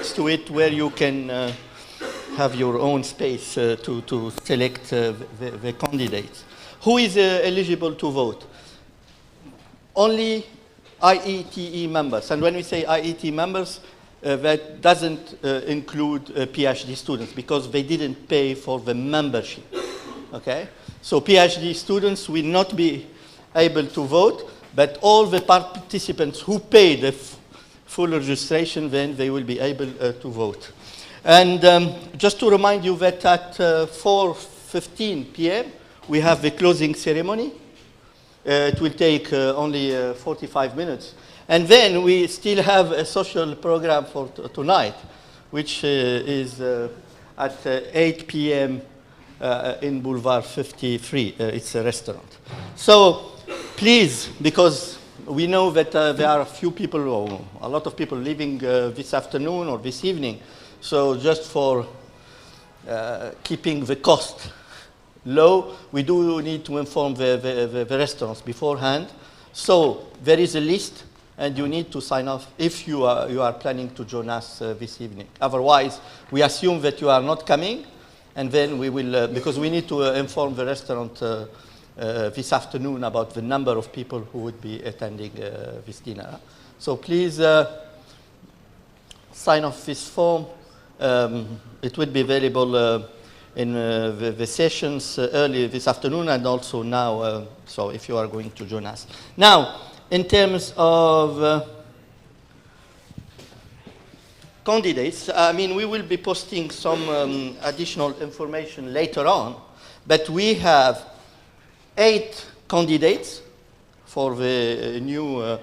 to it where you can have your own space to select the candidates. Who is eligible to vote? Only IETE members. And when we say IETE members, that doesn't include PhD students because they didn't pay for the membership. Okay? So PhD students will not be able to vote, but all the participants who pay the full registration, then they will be able to vote. And just to remind you that at 4:15 p.m., we have the closing ceremony. It will take only 45 minutes. And then we still have a social program for tonight, which is at 8 p.m. In Boulevard 53. It's a restaurant. So please, because we know that there are a few people, or a lot of people leaving this afternoon or this evening. So just for keeping the cost low, we do need to inform the restaurants beforehand. So there is a list, and you need to sign off if you are planning to join us this evening. Otherwise, we assume that you are not coming, and then we will, because we need to inform the restaurant this afternoon about the number of people who would be attending this dinner. So please sign off this form. It will be available in the sessions early this afternoon and also now, so if you are going to join us. Now, in terms of candidates, I mean, we will be posting some additional information later on, but we have 8 candidates for the new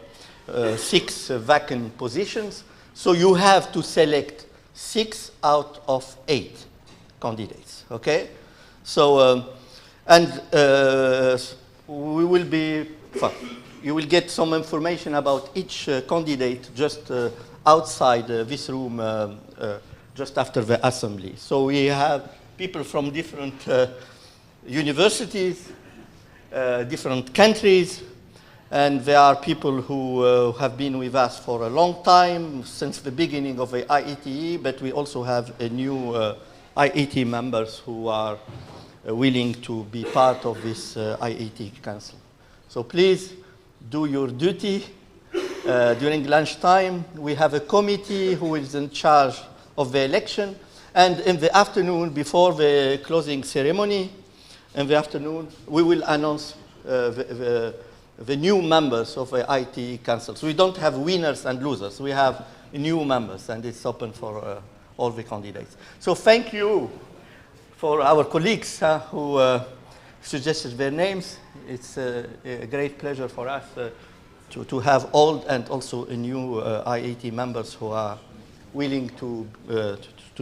6 vacant positions. So you have to select 6 out of 8 candidates, okay? So, we will be, you will get some information about each candidate just outside this room just after the assembly. So we have people from different universities, different countries, and there are people who have been with us for a long time, since the beginning of the IETE, but we also have a new IET members who are willing to be part of this IET Council. So please do your duty. During lunchtime, we have a committee who is in charge of the election, and in the afternoon, before the closing ceremony, in the afternoon, we will announce the new members of the IET Council. So we don't have winners and losers. We have new members, and it's open for all the candidates. So thank you for our colleagues who suggested their names. It's a great pleasure for us to have old and also new IET members who are willing to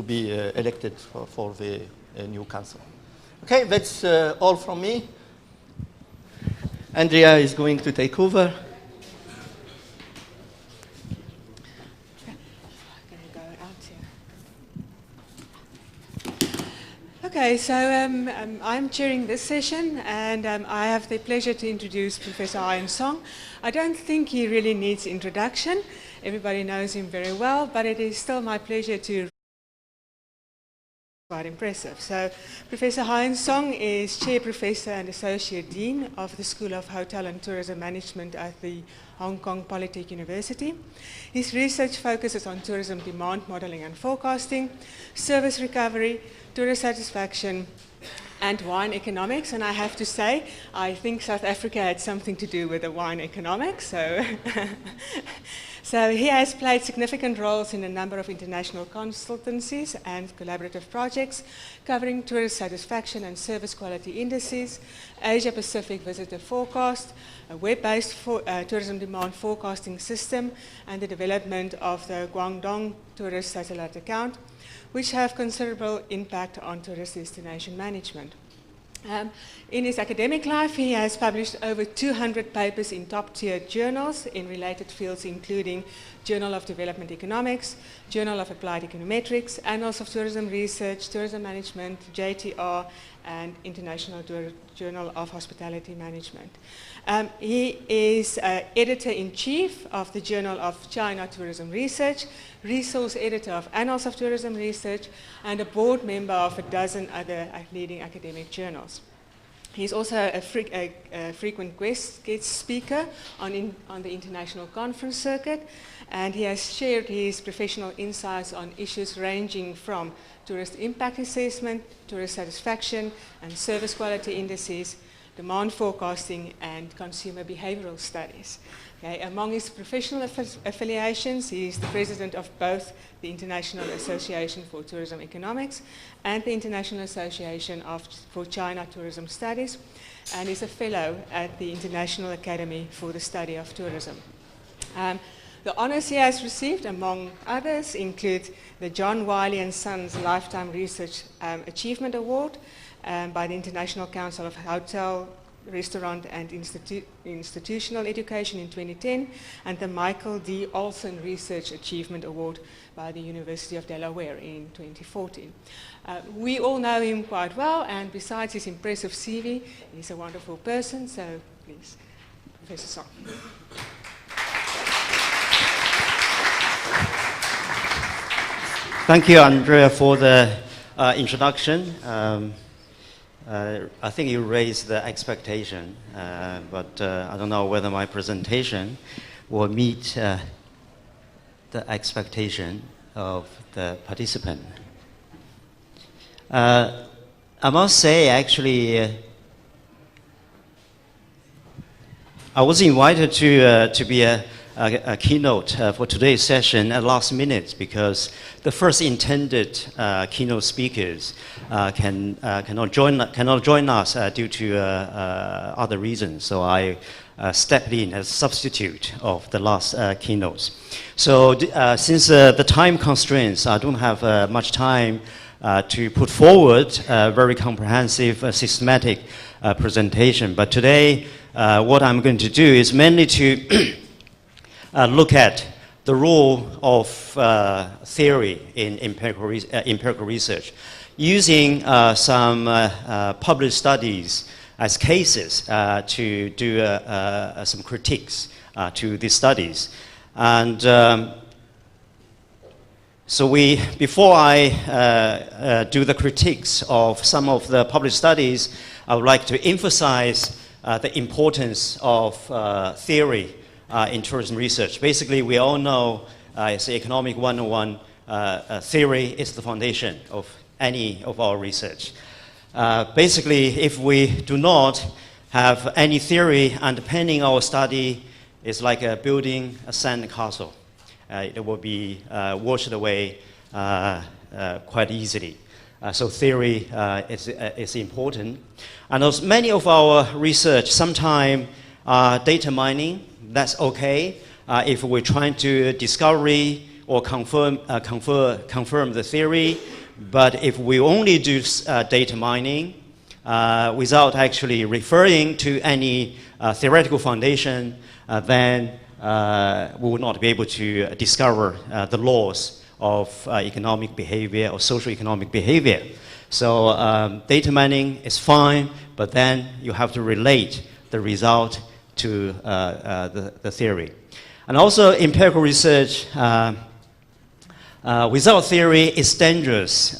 be elected for the new council. Okay, that's all from me. Andrea is going to take over. Okay, so I'm chairing this session, and I have the pleasure to introduce Professor Ian Song. I don't think he really needs introduction. Everybody knows him very well, but it is still my pleasure to quite impressive. So Professor Ian Song is Chair Professor and Associate Dean of the School of Hotel and Tourism Management at the Hong Kong Polytechnic University. His research focuses on tourism demand modeling and forecasting, service recovery, tourist satisfaction, and wine economics. And I have to say, I think South Africa had something to do with the wine economics. So he has played significant roles in a number of international consultancies and collaborative projects covering tourist satisfaction and service quality indices, Asia-Pacific visitor forecast, a web-based tourism demand forecasting system, and the development of the Guangdong Tourist Satellite Account, which have considerable impact on tourist destination management. In his academic life, he has published over 200 papers in top-tier journals in related fields, including Journal of Development Economics, Journal of Applied Econometrics, Annals of Tourism Research, Tourism Management, JTR, and International Journal of Hospitality Management. He is editor-in-chief of the Journal of China Tourism Research, resource editor of Annals of Tourism Research, and a board member of a dozen other leading academic journals. He's also a frequent guest speaker on the international conference circuit, and he has shared his professional insights on issues ranging from tourist impact assessment, tourist satisfaction and service quality indices, demand forecasting, and consumer behavioral studies. Okay, among his professional affiliations, he is the president of both the International Association for Tourism Economics and the International Association for China Tourism Studies, and is a fellow at the International Academy for the Study of Tourism. The honors he has received, among others, include the John Wiley & Sons Lifetime Research Achievement Award by the International Council of Hotel, Restaurant and Institutional Education in 2010, and the Michael D. Olson Research Achievement Award by the University of Delaware in 2014. We all know him quite well, and besides his impressive CV, he's a wonderful person, so please, Professor Song. Thank you, Andrea, for the introduction. I think you raised the expectation, but I don't know whether my presentation will meet the expectation of the participant. I must say, actually, I was invited to be a keynote for today's session at last minute because the first intended keynote speakers cannot join us due to other reasons. So I stepped in as substitute of the last keynotes. So since the time constraints, I don't have much time to put forward a very comprehensive, systematic presentation. But today, what I'm going to do is mainly to look at the role of theory in empirical research, using some published studies as cases to do some critiques to these studies. And so before I do the critiques of some of the published studies, I would like to emphasize the importance of theory in tourism research. Basically, we all know it's Economic 101, theory is the foundation of any of our research. Basically, if we do not have any theory underpinning our study, it's like building a sand castle. It will be washed away quite easily. So theory is important. And also many of our research, sometimes data mining, that's okay if we're trying to discover or confirm the theory. But if we only do data mining without actually referring to any theoretical foundation, then we will not be able to discover the laws of economic behavior or social economic behavior. So data mining is fine, but then you have to relate the result to the theory. And also empirical research without theory is dangerous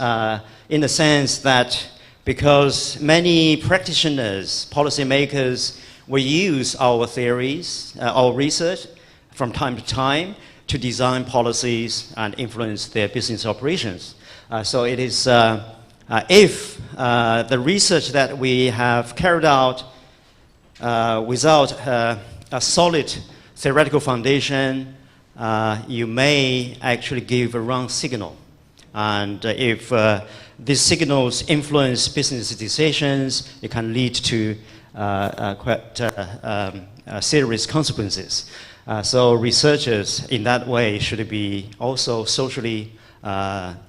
in the sense that because many practitioners, policymakers will use our theories, our research from time to time to design policies and influence their business operations. So it is if the research that we have carried out without a solid theoretical foundation, you may actually give a wrong signal. And if these signals influence business decisions, it can lead to quite serious consequences. So researchers in that way should be also socially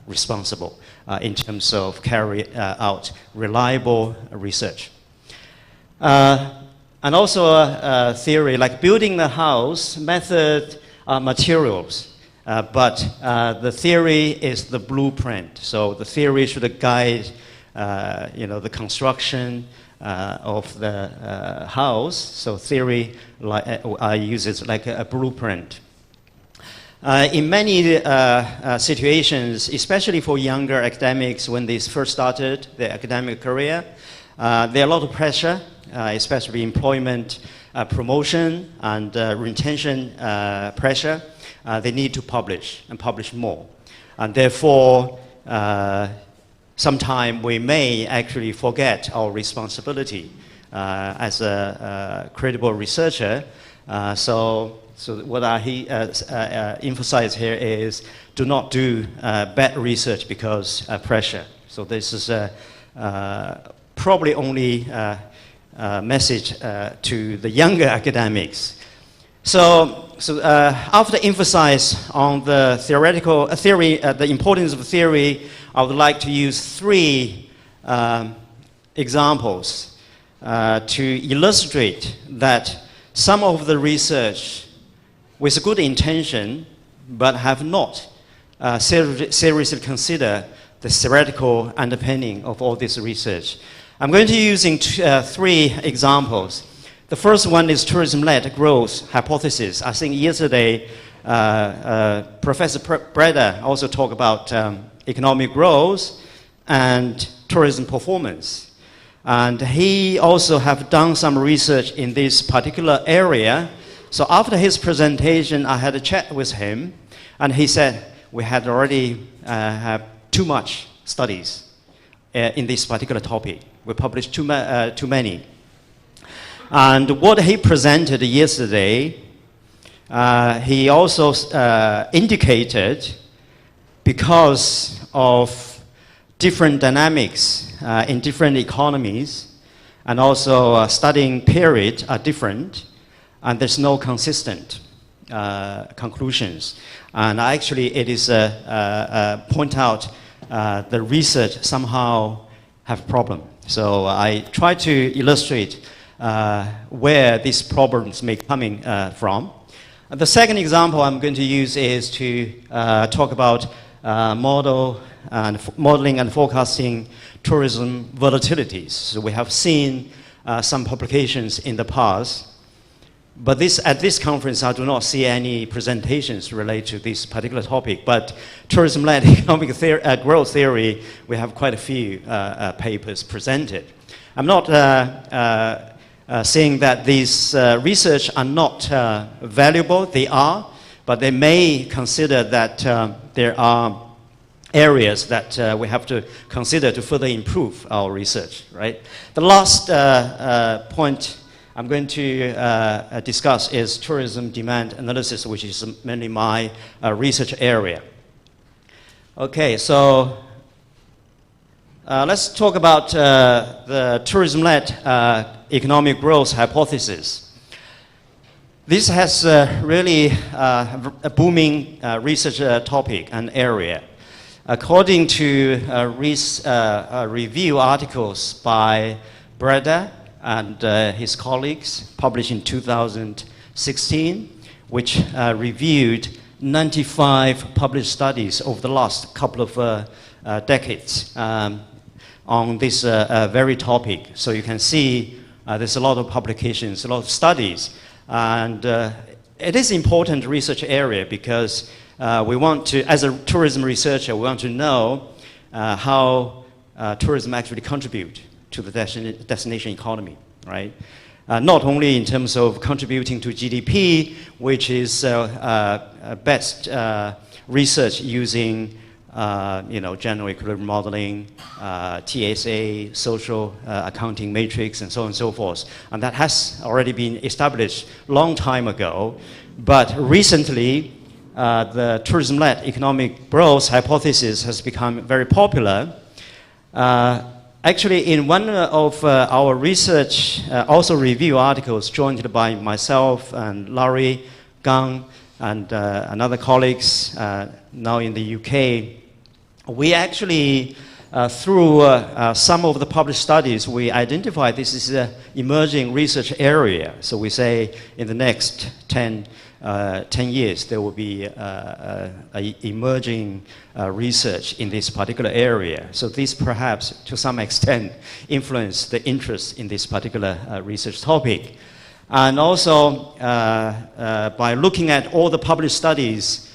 responsible in terms of carrying out reliable research. And also a theory like building the house, method, materials. But the theory is the blueprint. So the theory should guide the construction of the house. So theory, I use it like a blueprint. In many situations, especially for younger academics, when they first started their academic career, there are a lot of pressure, especially employment promotion and retention pressure. They need to publish and publish more. And therefore, sometimes we may actually forget our responsibility as a credible researcher. So what I emphasize here is do not do bad research because of pressure. So this is probably only message to the younger academics. So after emphasize on the theoretical theory, the importance of theory, I would like to use 3 examples to illustrate that some of the research with good intention, but have not seriously considered the theoretical underpinning of all this research. I'm going to be using 3 examples. The first one is tourism-led growth hypothesis. I think yesterday, Professor Breda also talked about economic growth and tourism performance. And he also have done some research in this particular area. So after his presentation, I had a chat with him, and he said we had already have too much studies in this particular topic. We published too many. And what he presented yesterday, he also indicated because of different dynamics in different economies, and also studying period are different, and there's no consistent conclusions. And actually it is point out the research somehow have problem. So I try to illustrate where these problems may coming from. And the second example I'm going to use is to talk about modeling and forecasting tourism volatilities. So we have seen some publications in the past, but at this conference I do not see any presentations related to this particular topic. But tourism-led economic growth theory, we have quite a few papers presented. I'm not saying that these research are not valuable. They are, but they may consider that there are areas that we have to consider to further improve our research, right? The last point I'm going to discuss is tourism demand analysis, which is mainly my research area. Okay, so let's talk about the tourism-led economic growth hypothesis. This has really a booming research topic and area. According to review articles by Breda and his colleagues published in 2016, which reviewed 95 published studies over the last couple of decades on this very topic. So you can see there's a lot of publications, a lot of studies, and it is important research area because we want to, as a tourism researcher, we want to know how tourism actually contribute to the destination economy, right? Not only in terms of contributing to GDP, which is best research using general equilibrium modeling, TSA, social accounting matrix, and so on and so forth. And that has already been established long time ago. But recently, the tourism-led economic growth hypothesis has become very popular. Actually, in one of our research, also review articles joined by myself and Larry Gang and another colleagues now in the UK, we actually, through some of the published studies, we identified this is an emerging research area. So we say in the next 10 10 years, there will be emerging research in this particular area. So this perhaps, to some extent, influenced the interest in this particular research topic. And also, by looking at all the published studies,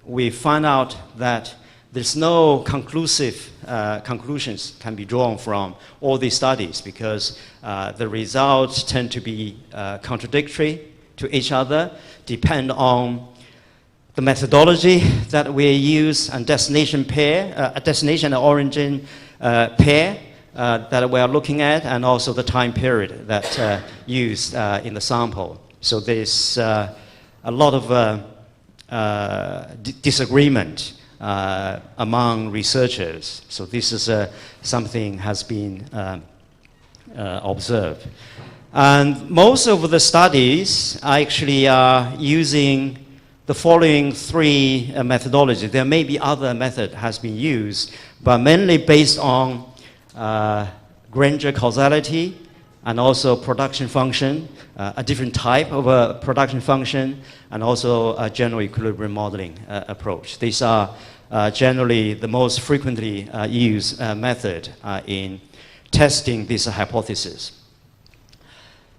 we find out that there's no conclusive conclusions can be drawn from all these studies, because the results tend to be contradictory to each other, depend on the methodology that we use and destination pair, destination and origin pair that we are looking at, and also the time period that used in the sample. So there's a lot of disagreement among researchers. So this is something has been observed. And most of the studies actually are using the following three methodologies. There may be other method has been used, but mainly based on Granger causality and also production function, a different type of a production function, and also a general equilibrium modeling approach. These are generally the most frequently used method in testing this hypothesis.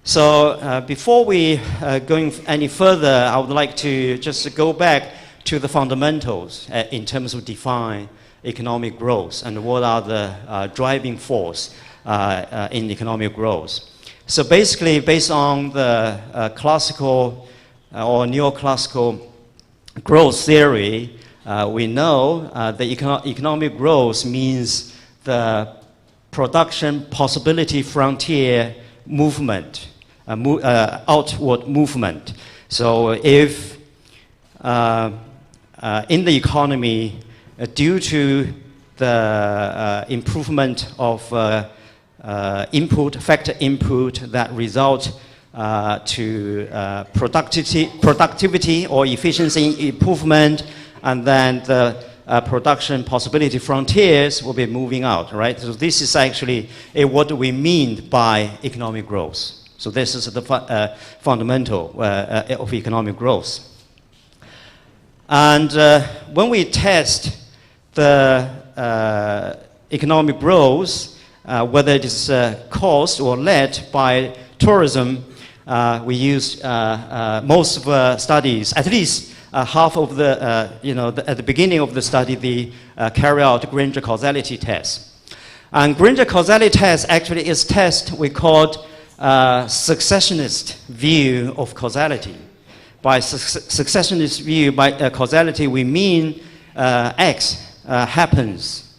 So before we going any further, I would like to just go back to the fundamentals in terms of define economic growth and what are the driving force in economic growth. So basically, based on the classical or neoclassical growth theory, we know the economic growth means the production possibility frontier movement, outward movement. So if in the economy, due to the improvement of factor input that result to productivity or efficiency improvement, and then the production possibility frontiers will be moving out, right? So this is actually what we mean by economic growth. So this is the fundamental of economic growth. And when we test the economic growth, whether it is caused or led by tourism, we use most of the studies, at least half of the, at the beginning of the study, they carry out Granger causality test. And Granger causality test actually is test we called successionist view of causality. By successionist view, by causality, we mean X happens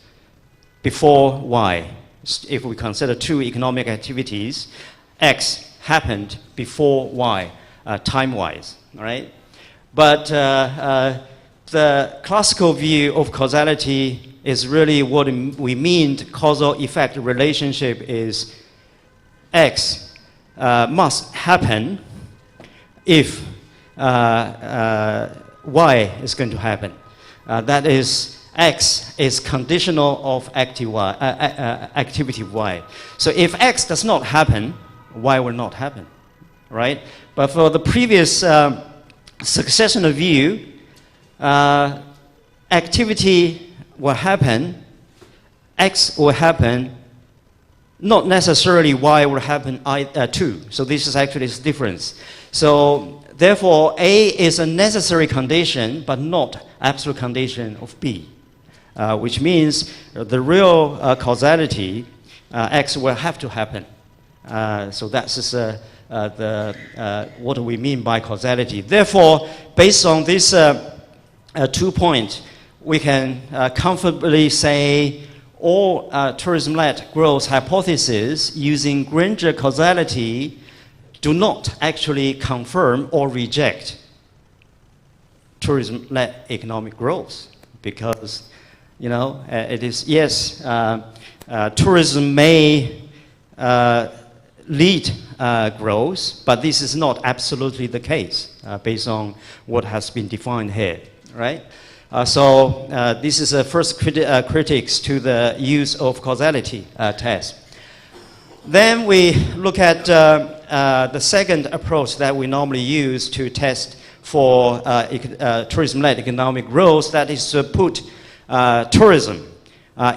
before Y. If we consider two economic activities, X happened before Y, time-wise, right? But the classical view of causality is really what we mean causal-effect relationship is X must happen if Y is going to happen. That is, X is conditional of activity Y. So if X does not happen, Y will not happen, right? But for the previous successional view, activity will happen, X will happen, not necessarily Y will happen too. So this is actually the difference. So therefore, A is a necessary condition, but not absolute condition of B, which means the real causality, X will have to happen. So that's what we mean by causality. Therefore, based on this 2 points, we can comfortably say all tourism-led growth hypotheses using Granger causality do not actually confirm or reject tourism-led economic growth, because it is, yes, tourism may lead growth, but this is not absolutely the case based on what has been defined here, right? So this is the first critiques to the use of causality test. Then we look at the second approach that we normally use to test for tourism-led economic growth, that is to put tourism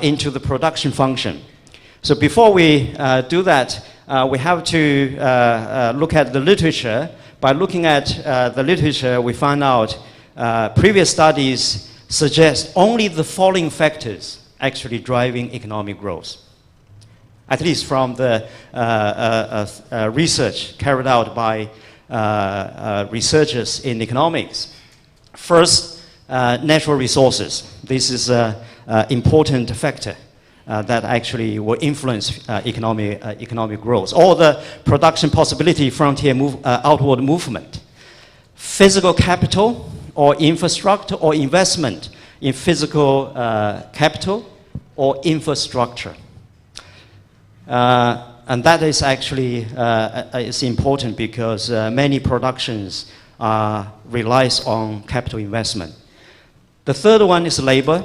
into the production function. So before we do that, we have to look at the literature. By looking at the literature, we find out previous studies suggest only the following factors actually driving economic growth, at least from the research carried out by researchers in economics. First, natural resources. This is an important factor that actually will influence economic growth. Or the production possibility frontier outward movement. Physical capital or infrastructure or investment in physical capital or infrastructure. And that is actually is important because many productions relies on capital investment. The third one is labor.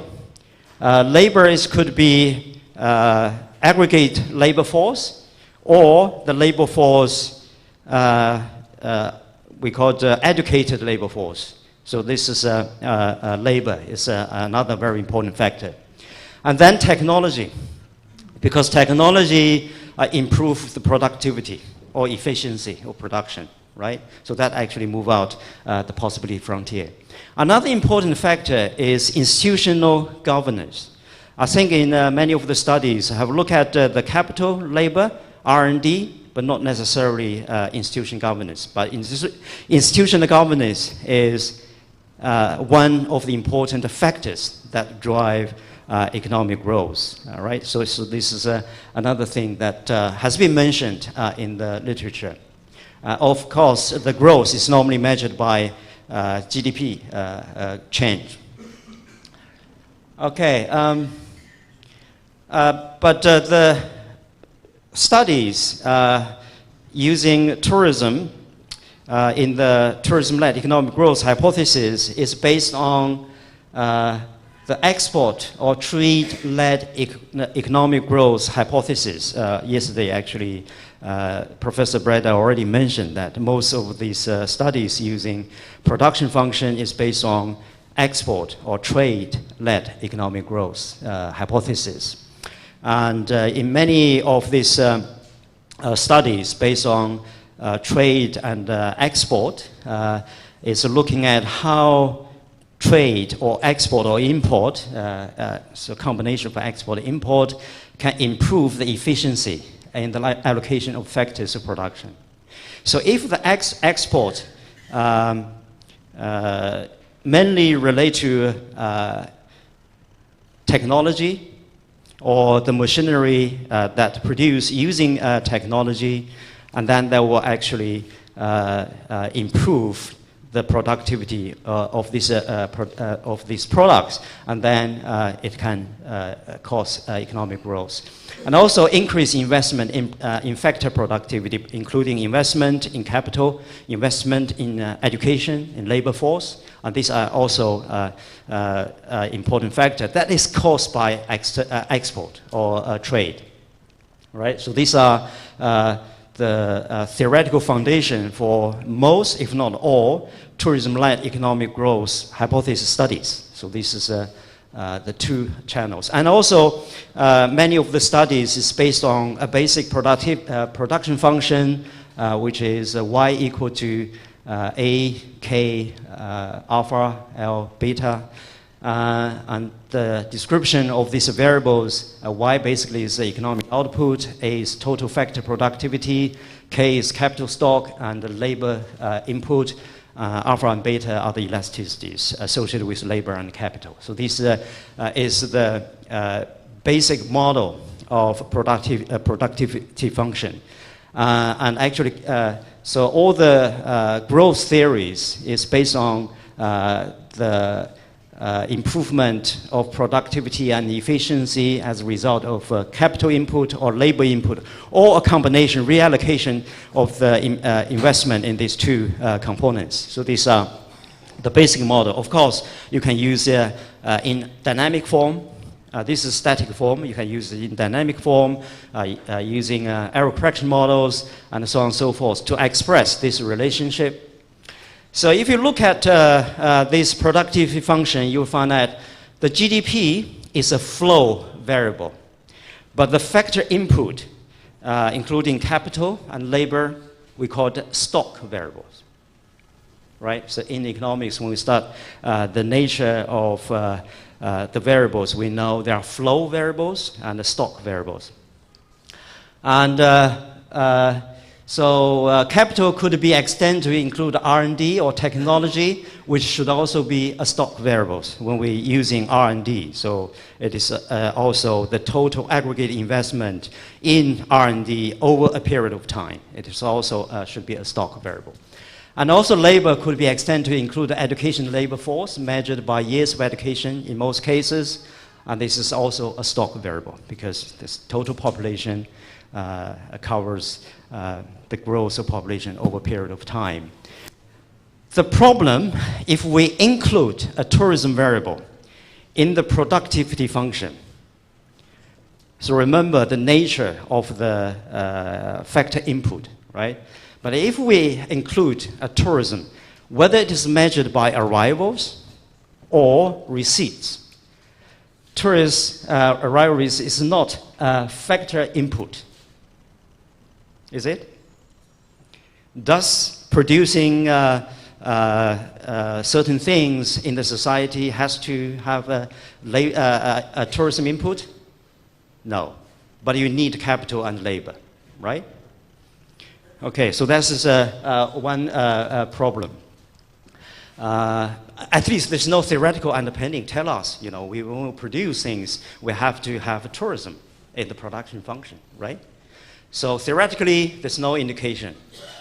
Labor could be aggregate labor force, or the labor force we call educated labor force. So this is labor is another very important factor. And then technology, because technology improves the productivity or efficiency of production, right? So that actually move out the possibility frontier. Another important factor is institutional governance. I think in many of the studies have looked at the capital, labor, R&D, but not necessarily institutional governance. But institutional governance is one of the important factors that drive economic growth. All right, so this is another thing that has been mentioned in the literature. Of course, the growth is normally measured by GDP change. Okay, but the studies using tourism in the tourism-led economic growth hypothesis is based on the export or trade-led economic growth hypothesis. Yesterday, actually, Professor Breda already mentioned that most of these studies using production function is based on export or trade-led economic growth hypothesis. And in many of these studies based on trade and export, is looking at how trade or export or import, so combination of export and import, can improve the efficiency in the allocation of factors of production. So if the export mainly relate to technology or the machinery that produce using technology, and then that will actually improve the productivity of these products, and then it can cause economic growth. And also increase investment in factor productivity, including investment in capital, investment in education, in labor force, and these are also important factors that is caused by export or trade, right? So these are the theoretical foundation for most, if not all, tourism-led economic growth hypothesis studies. So this is the two channels. And also, many of the studies is based on a basic production function, which is y equal to a, k, alpha, l, beta. And the description of these variables, y basically is the economic output, a is total factor productivity, k is capital stock, and the labor input, alpha and beta are the elasticities associated with labor and capital. So this is the basic model of productivity function. And actually, so all the growth theories is based on the improvement of productivity and efficiency as a result of capital input or labor input, or a combination, reallocation of the investment in these two components. So these are the basic model. Of course, you can use in dynamic form, This is static form. You can use it in dynamic form, using error correction models, and so on and so forth to express this relationship. So if you look at this productivity function, you'll find that the GDP is a flow variable. But the factor input, including capital and labor, we call it stock variables. Right? So in economics, when we start the nature of the variables, we know there are flow variables and the stock variables. And so capital could be extended to include R&D or technology, which should also be a stock variables when we're using R&D. So it is also the total aggregate investment in R&D over a period of time. It is also should be a stock variable. And also labor could be extended to include the education labor force measured by years of education in most cases. And this is also a stock variable because this total population covers the growth of population over a period of time. The problem, if we include a tourism variable in the productivity function, so remember the nature of the factor input, right? But if we include a tourism, whether it is measured by arrivals or receipts, tourist arrivals is not a factor input, is it? Thus, producing certain things in the society has to have a tourism input? No, but you need capital and labor, right? Okay, so that is one problem. At least there's no theoretical underpinning. Tell us, you know, we will produce things, we have to have tourism in the production function, right? So theoretically, there's no indication.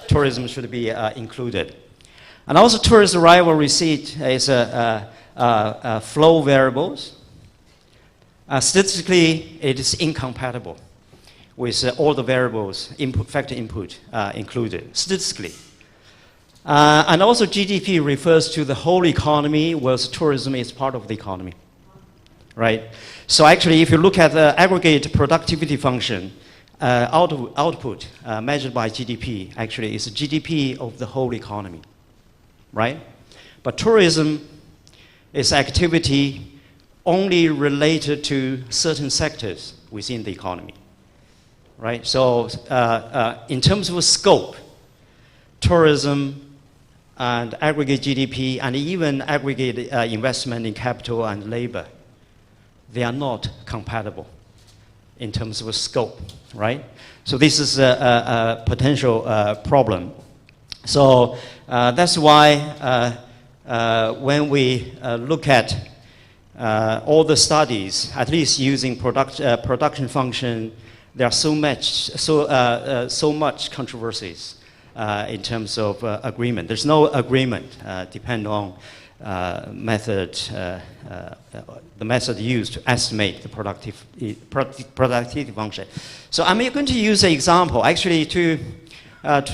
Tourism should be included. And also tourist arrival receipt is flow variables. Statistically, it is incompatible with all the variables, factor input included, statistically. And also GDP refers to the whole economy, whereas tourism is part of the economy, right? So actually, if you look at the aggregate productivity function, output measured by GDP actually is GDP of the whole economy, right? But tourism is activity only related to certain sectors within the economy. Right, so in terms of scope, tourism and aggregate GDP and even aggregate investment in capital and labor, they are not compatible in terms of scope, right? So this is a potential problem. So that's why when we look at all the studies, at least using production function, there are so much controversies in terms of agreement. There's no agreement depending on method, the method used to estimate the productivity function. So I'm going to use an example actually to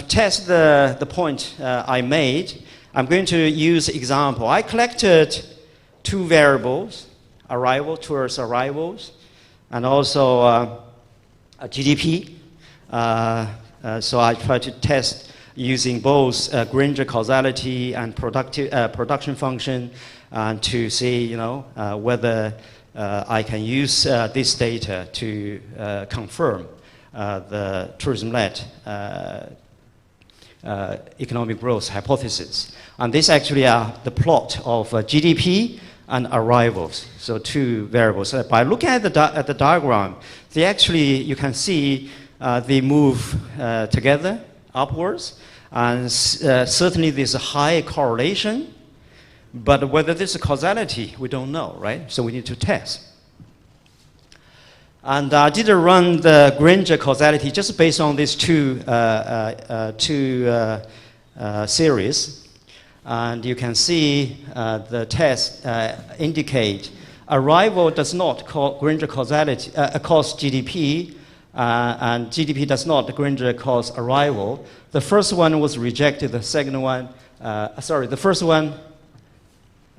test the point I made. I'm going to use example. I collected two variables, tourist arrivals, and also GDP. So I try to test using both Granger causality and production function to see, you know, whether I can use this data to confirm the tourism-led economic growth hypothesis. And this actually are the plot of GDP and arrivals, so two variables. By looking at the diagram, they actually, you can see they move together upwards, and certainly there's a high correlation, but whether there's a causality, we don't know, right? So we need to test. And I did run the Granger causality just based on these two series. And you can see the test indicate arrival does not cause Granger causality, cause GDP, and GDP does not Granger cause arrival. The first one was rejected, the second one, the first one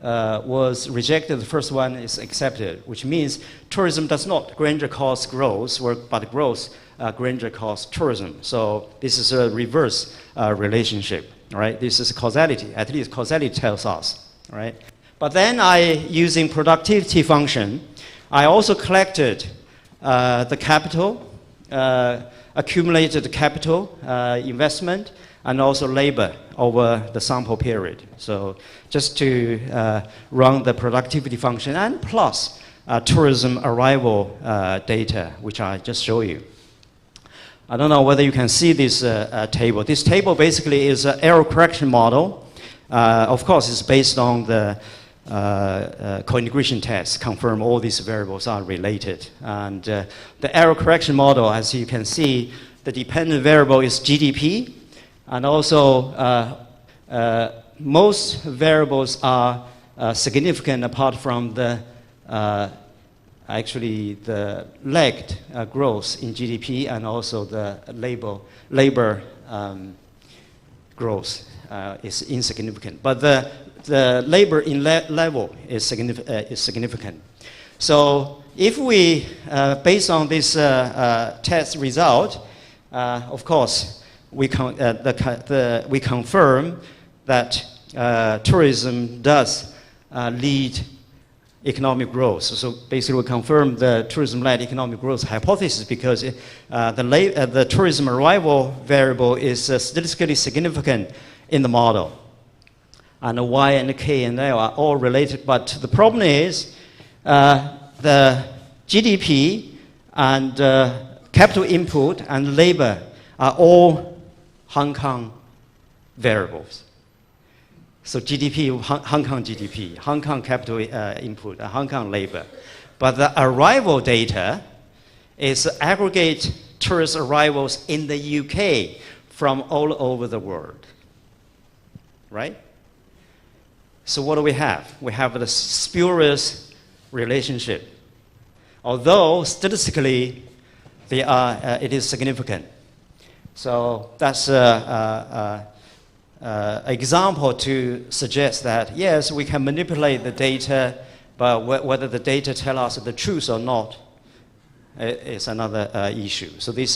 was rejected, the first one is accepted, which means tourism does not granger cause growth, but growth granger cause tourism. So this is a reverse relationship, right? This is causality, at least causality tells us, right? But then using productivity function, I also collected the capital, accumulated capital, investment, and also labor over the sample period. So just to run the productivity function, and plus tourism arrival data, which I just show you. I don't know whether you can see this table. This table basically is an error correction model. Of course, it's based on the co-integration test, confirm all these variables are related. And the error correction model, as you can see, the dependent variable is GDP, and also most variables are significant apart from the actually the lagged growth in GDP and also the labor growth is insignificant. But the labor in level is significant. So if we, based on this test result, of course, we confirm that tourism does lead economic growth. So basically, we confirm the tourism-led economic growth hypothesis because the tourism arrival variable is statistically significant in the model. And the Y and the K and L are all related, but the problem is the GDP and capital input and labor are all Hong Kong variables. So GDP, Hong Kong GDP, Hong Kong capital input, Hong Kong labor. But the arrival data is aggregate tourist arrivals in the UK from all over the world, right? So what do we have? We have the spurious relationship. Although statistically, it is significant. So that's an example to suggest that, yes, we can manipulate the data, but whether the data tell us the truth or not is another issue. So this,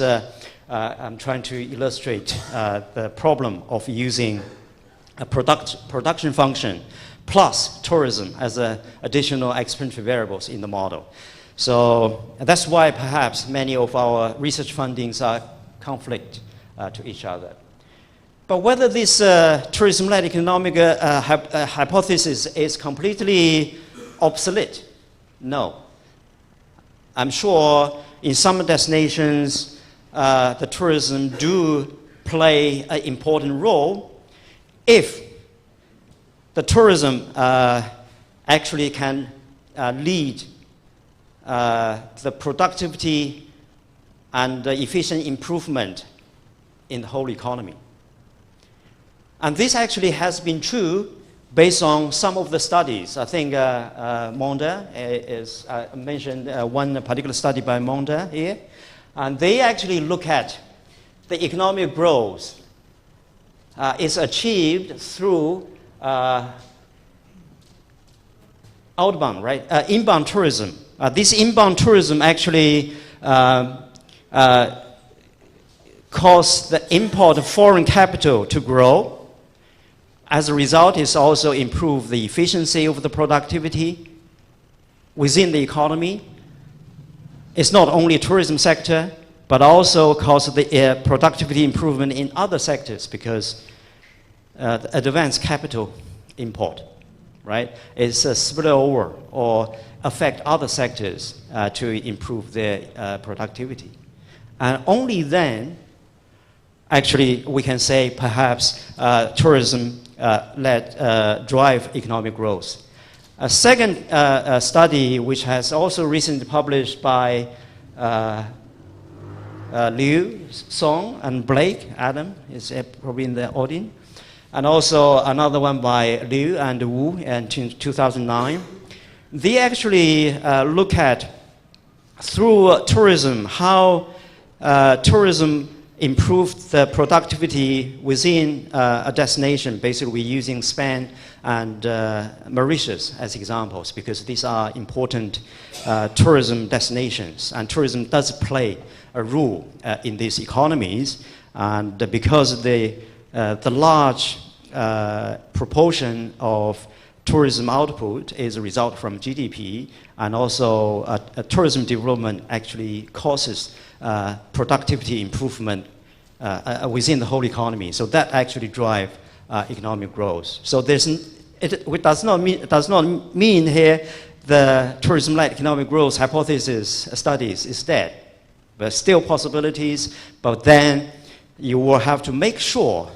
I'm trying to illustrate the problem of using a production function plus tourism as additional explanatory variables in the model. So that's why perhaps many of our research fundings are conflict to each other. But whether this tourism-led economic hypothesis is completely obsolete, no. I'm sure in some destinations, the tourism do play an important role if the tourism actually can lead the productivity and the efficient improvement in the whole economy. And this actually has been true based on some of the studies. I think Monda is, I mentioned one particular study by Monda here. And they actually look at the economic growth is achieved through outbound, right? Inbound tourism. This inbound tourism actually cause the import of foreign capital to grow. As a result, it's also improved the efficiency of the productivity within the economy. It's not only a tourism sector, but also cause the productivity improvement in other sectors because the advanced capital import, right, is a spillover or affect other sectors to improve their productivity. And only then, actually, we can say perhaps tourism drive economic growth. A second study, which has also recently published by Liu, Song, and Blake, Adam is probably in the audience, and also another one by Liu and Wu in 2009. They actually look at, through tourism, how tourism improve the productivity within a destination. Basically, we're using Spain and Mauritius as examples because these are important tourism destinations, and tourism does play a role in these economies. And because the large proportion of tourism output is a result from GDP, and also tourism development actually causes productivity improvement within the whole economy. So that actually drives economic growth. So it does not mean here the tourism-led economic growth hypothesis studies is dead. There's still possibilities, but then you will have to make sure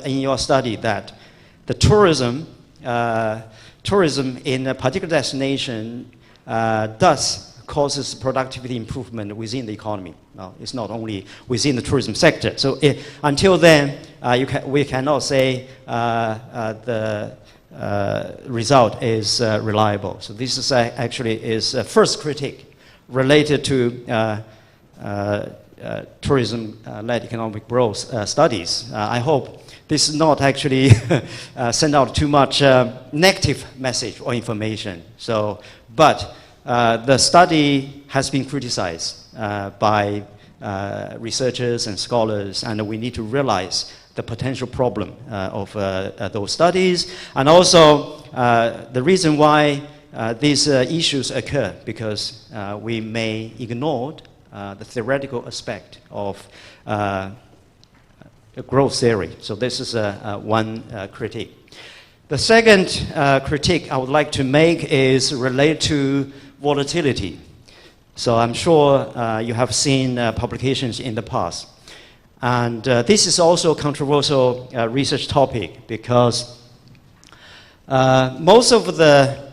in your study that the tourism in a particular destination does causes productivity improvement within the economy. Now, it's not only within the tourism sector. So until then, we cannot say the result is reliable. So this is actually is a first critique related to tourism-led economic growth studies. I hope this is not actually send out too much negative message or information. So, but the study has been criticized by researchers and scholars, and we need to realize the potential problem of those studies, and also the reason why these issues occur, because we may ignore the theoretical aspect of growth theory. So this is one critique. The second critique I would like to make is related to volatility. So I'm sure you have seen publications in the past. And this is also a controversial research topic because most of the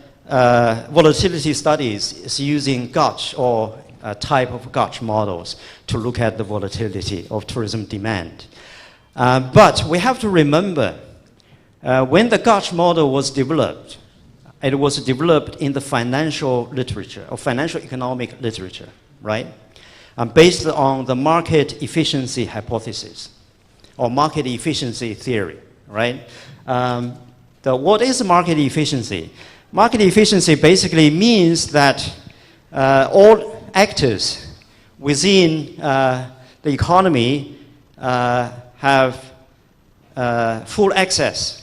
volatility studies is using gauge or a type of gauge models to look at the volatility of tourism demand. But we have to remember, when the gauge model was developed, it was developed in the financial literature, or financial economic literature, right? Based on the market efficiency hypothesis, or market efficiency theory, right? What is market efficiency? Market efficiency basically means that all actors within the economy have full access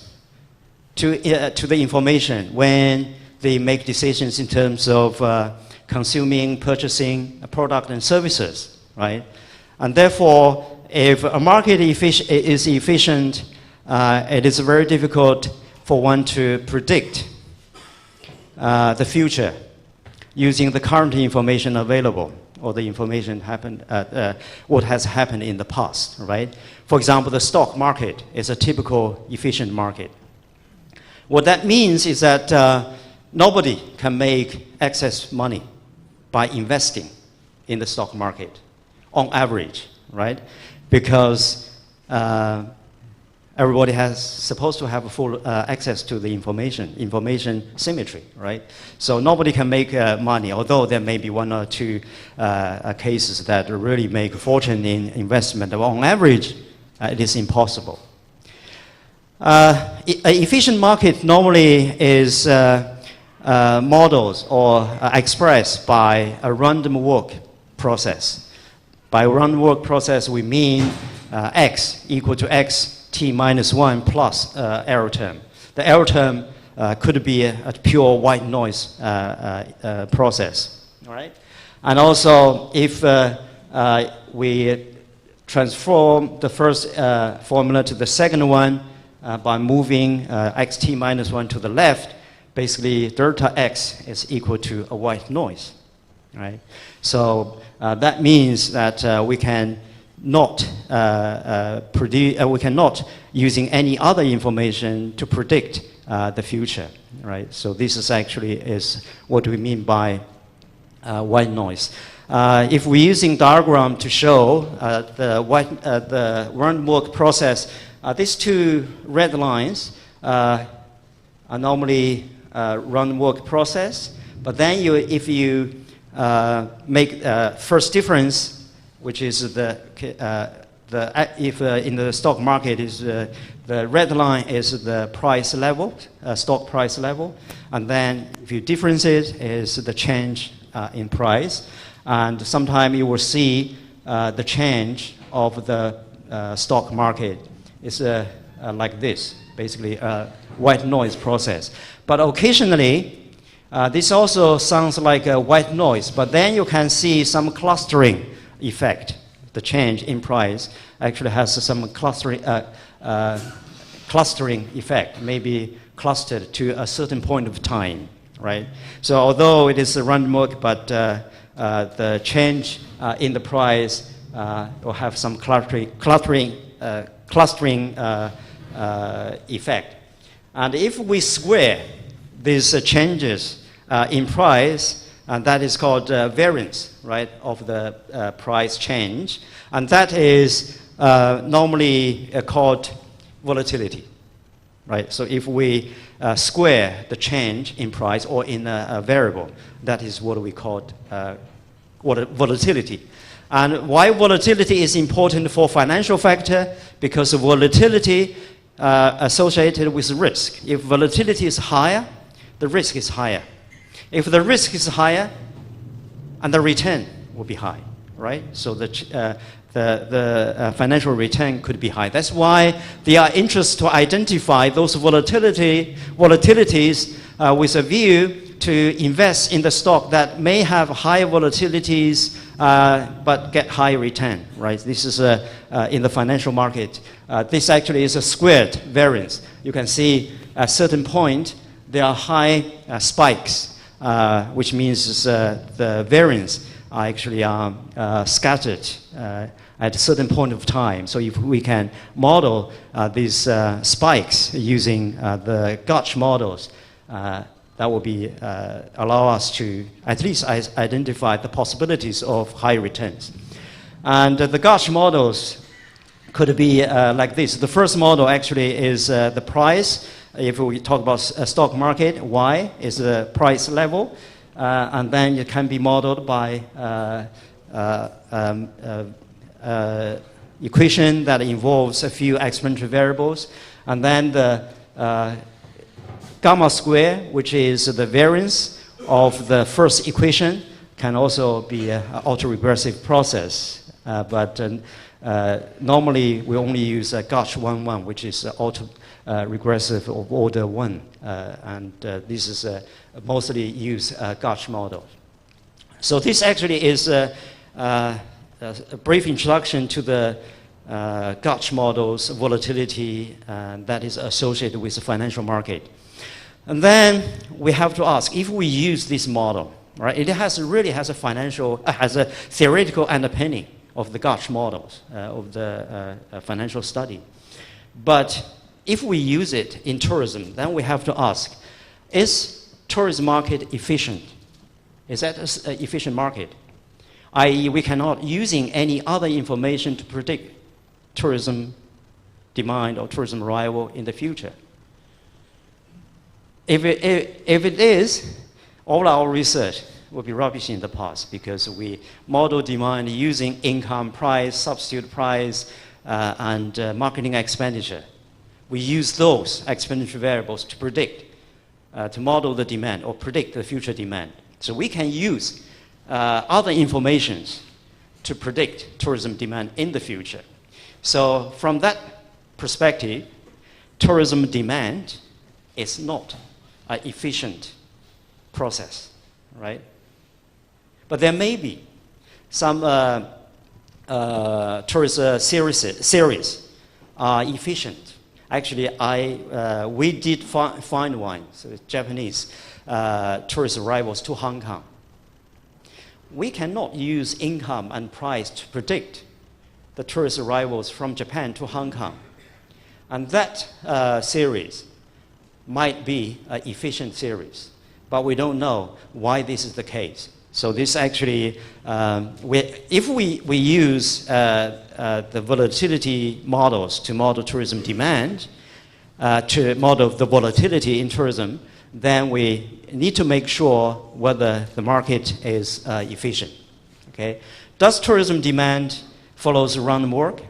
to the information when they make decisions in terms of consuming, purchasing a product and services, right? And therefore, if a market is efficient, it is very difficult for one to predict the future using the current information available, or the information what has happened in the past, right? For example, the stock market is a typical efficient market. What that means is that nobody can make excess money by investing in the stock market on average, right? Because everybody has supposed to have full access to the information symmetry, right? So nobody can make money, although there may be one or two cases that really make a fortune in investment. On average, it is impossible. An efficient market normally is modeled or expressed by a random walk process. By random walk process, we mean x equal to x t minus 1 plus error term. The error term could be a pure white noise process. All right? And also, if we transform the first formula to the second one by moving xt minus 1 to the left, basically delta x is equal to a white noise. Right? So that means that we can not we cannot using any other information to predict the future, right? So this is actually is what we mean by white noise. If we're using diagram to show the random walk process, these two red lines are normally random walk process, but then if you make first difference, which is the if in the stock market is the red line is the price level, stock price level, and then if you difference it is the change in price, and sometimes you will see the change of the stock market is like this, basically a white noise process. But occasionally, this also sounds like a white noise, but then you can see some clustering effect. The change in price actually has some clustering effect, maybe clustered to a certain point of time, right? So although it is a random walk, but the change in the price will have some clustering effect. And if we square these changes in price, and that is called variance, right, of the price change. And that is normally called volatility, right? So if we square the change in price or in a variable, that is what we call volatility. And why volatility is important for financial factor? Because volatility associated with risk. If volatility is higher, the risk is higher. If the risk is higher, and the return will be high, right? So the financial return could be high. That's why they are interested to identify those volatilities with a view to invest in the stock that may have high volatilities but get high return, right? This is in the financial market. This actually is a squared variance. You can see at a certain point there are high spikes. Which means the variance are actually scattered at a certain point of time. So if we can model these spikes using the Gotch models, that will be allow us to at least identify the possibilities of high returns. And the Gotch models could be like this. The first model actually is the price. If we talk about a stock market, Y is the price level, and then it can be modeled by equation that involves a few exponential variables, and then the gamma square, which is the variance of the first equation, can also be an autoregressive process, but normally we only use a Gotch 1-1, which is regressive of order 1, and this is mostly use Gotch model. So this actually is a brief introduction to the Gotch models, volatility that is associated with the financial market. And then we have to ask, if we use this model, right, it really has a theoretical underpinning of the Gotch models of the financial study. But if we use it in tourism, then we have to ask, is tourism market efficient? Is that an efficient market? I.e., we cannot using any other information to predict tourism demand or tourism arrival in the future. If it is, all our research will be rubbish in the past because we model demand using income, price, substitute price, and marketing expenditure. We use those exponential variables to predict, to model the demand or predict the future demand. So we can use other informations to predict tourism demand in the future. So from that perspective, tourism demand is not an efficient process, right? But there may be some tourist series are efficient. Actually, we did find one, so Japanese tourist arrivals to Hong Kong. We cannot use income and price to predict the tourist arrivals from Japan to Hong Kong. And that series might be an efficient series, but we don't know why this is the case. So this actually, if we use the volatility models to model tourism demand, to model the volatility in tourism, then we need to make sure whether the market is efficient. Okay? Does tourism demand follows random walk?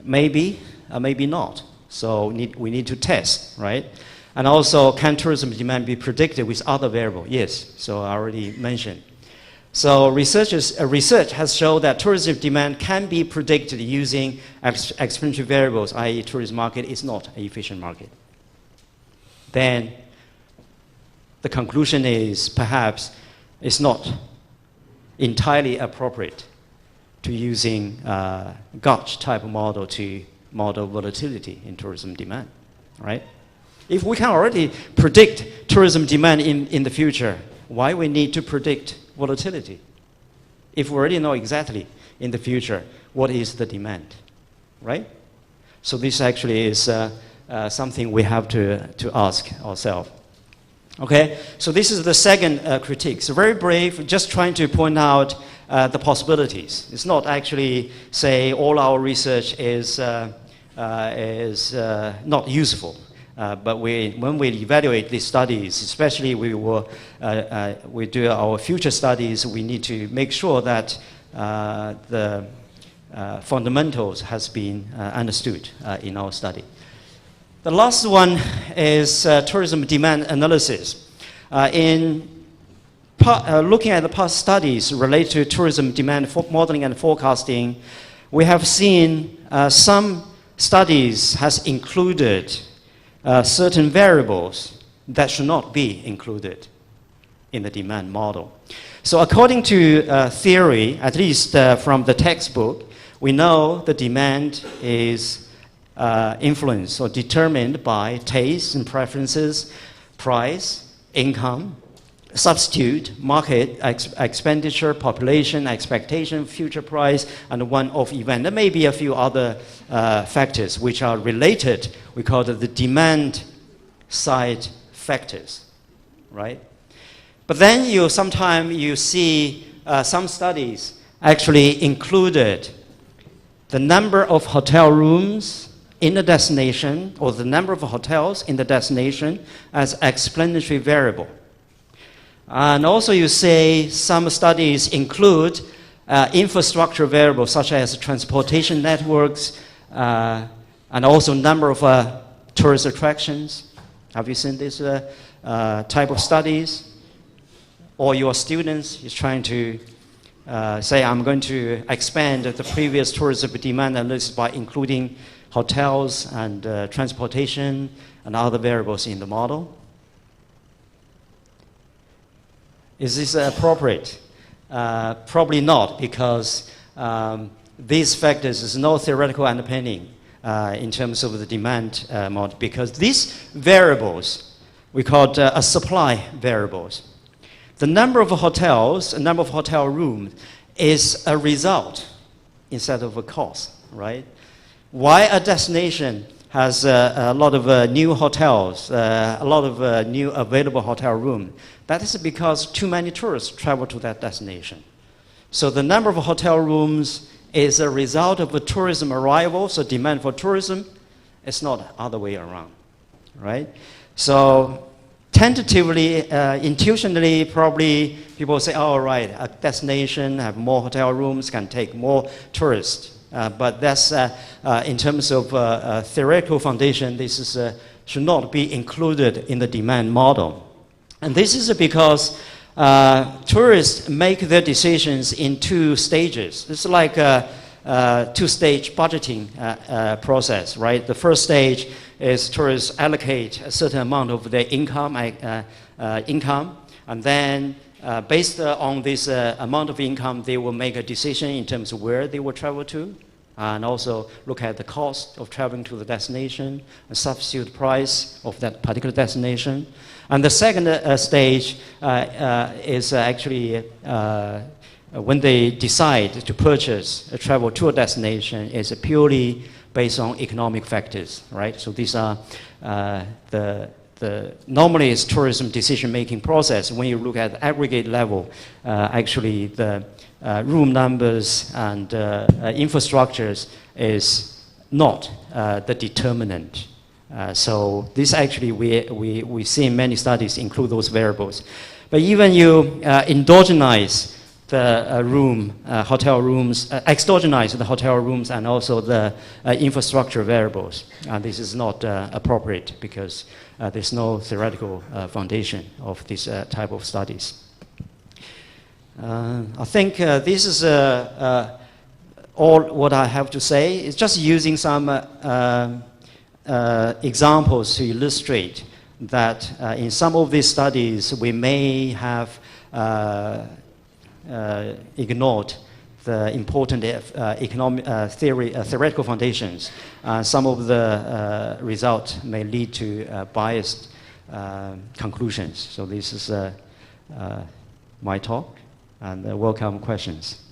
Maybe, maybe not. So we need to test, right? And also, can tourism demand be predicted with other variables? Yes, so I already mentioned. So research has shown that tourism demand can be predicted using explanatory variables, i.e. tourism market is not an efficient market. Then the conclusion is perhaps it's not entirely appropriate to using Gotch type of model to model volatility in tourism demand, right? If we can already predict tourism demand in the future, why we need to predict volatility? If we already know exactly in the future what is the demand, right? So this actually is something we have to ask ourselves. Okay, so this is the second critique. So very brief, just trying to point out the possibilities. It's not actually say all our research is not useful. But when we evaluate these studies, especially we do our future studies, we need to make sure that the fundamentals has been understood in our study. The last one is tourism demand analysis. Looking at the past studies related to tourism demand modeling and forecasting, we have seen some studies has included certain variables that should not be included in the demand model. So according to theory, at least from the textbook, we know the demand is influenced or determined by tastes and preferences, price, income, substitute, market expenditure, population, expectation, future price, and one-off event. There may be a few other factors which are related. We call it the demand side factors, right? But then sometimes you see some studies actually included the number of hotel rooms in the destination or the number of hotels in the destination as explanatory variable. And also you say some studies include infrastructure variables such as transportation networks and also number of tourist attractions. Have you seen this type of studies? Or your students is trying to say, I'm going to expand the previous tourism demand analysis by including hotels and transportation and other variables in the model. Is this appropriate? Probably not, because these factors is no theoretical underpinning in terms of the demand model, because these variables, we call it supply variables. The number of hotels, the number of hotel rooms is a result instead of a cause, right? Why a destination has a lot of new hotels, a lot of new available hotel rooms? That is because too many tourists travel to that destination. So the number of hotel rooms is a result of a tourism arrival, so demand for tourism. It's not the other way around, right? So tentatively, intuitionally, probably people say, oh, right, a destination have more hotel rooms, can take more tourists. But that's, in terms of theoretical foundation, this is, should not be included in the demand model. And this is because tourists make their decisions in two stages. It's like a two-stage budgeting process, right? The first stage is tourists allocate a certain amount of their income, and then based on this amount of income, they will make a decision in terms of where they will travel to, and also look at the cost of traveling to the destination, a substitute price of that particular destination. And the second stage is actually when they decide to purchase a travel to a destination is purely based on economic factors, right? So these are normally it's tourism decision-making process. When you look at aggregate level, actually the room numbers and infrastructures is not the determinant. So this actually we see in many studies include those variables. But even you endogenize the hotel rooms, exogenize the hotel rooms and also the infrastructure variables. And this is not appropriate because there's no theoretical foundation of this type of studies. I think this is all what I have to say. It's just using some examples to illustrate that in some of these studies we may have ignored the important theoretical foundations. Some of the results may lead to biased conclusions. So this is my talk, and welcome questions.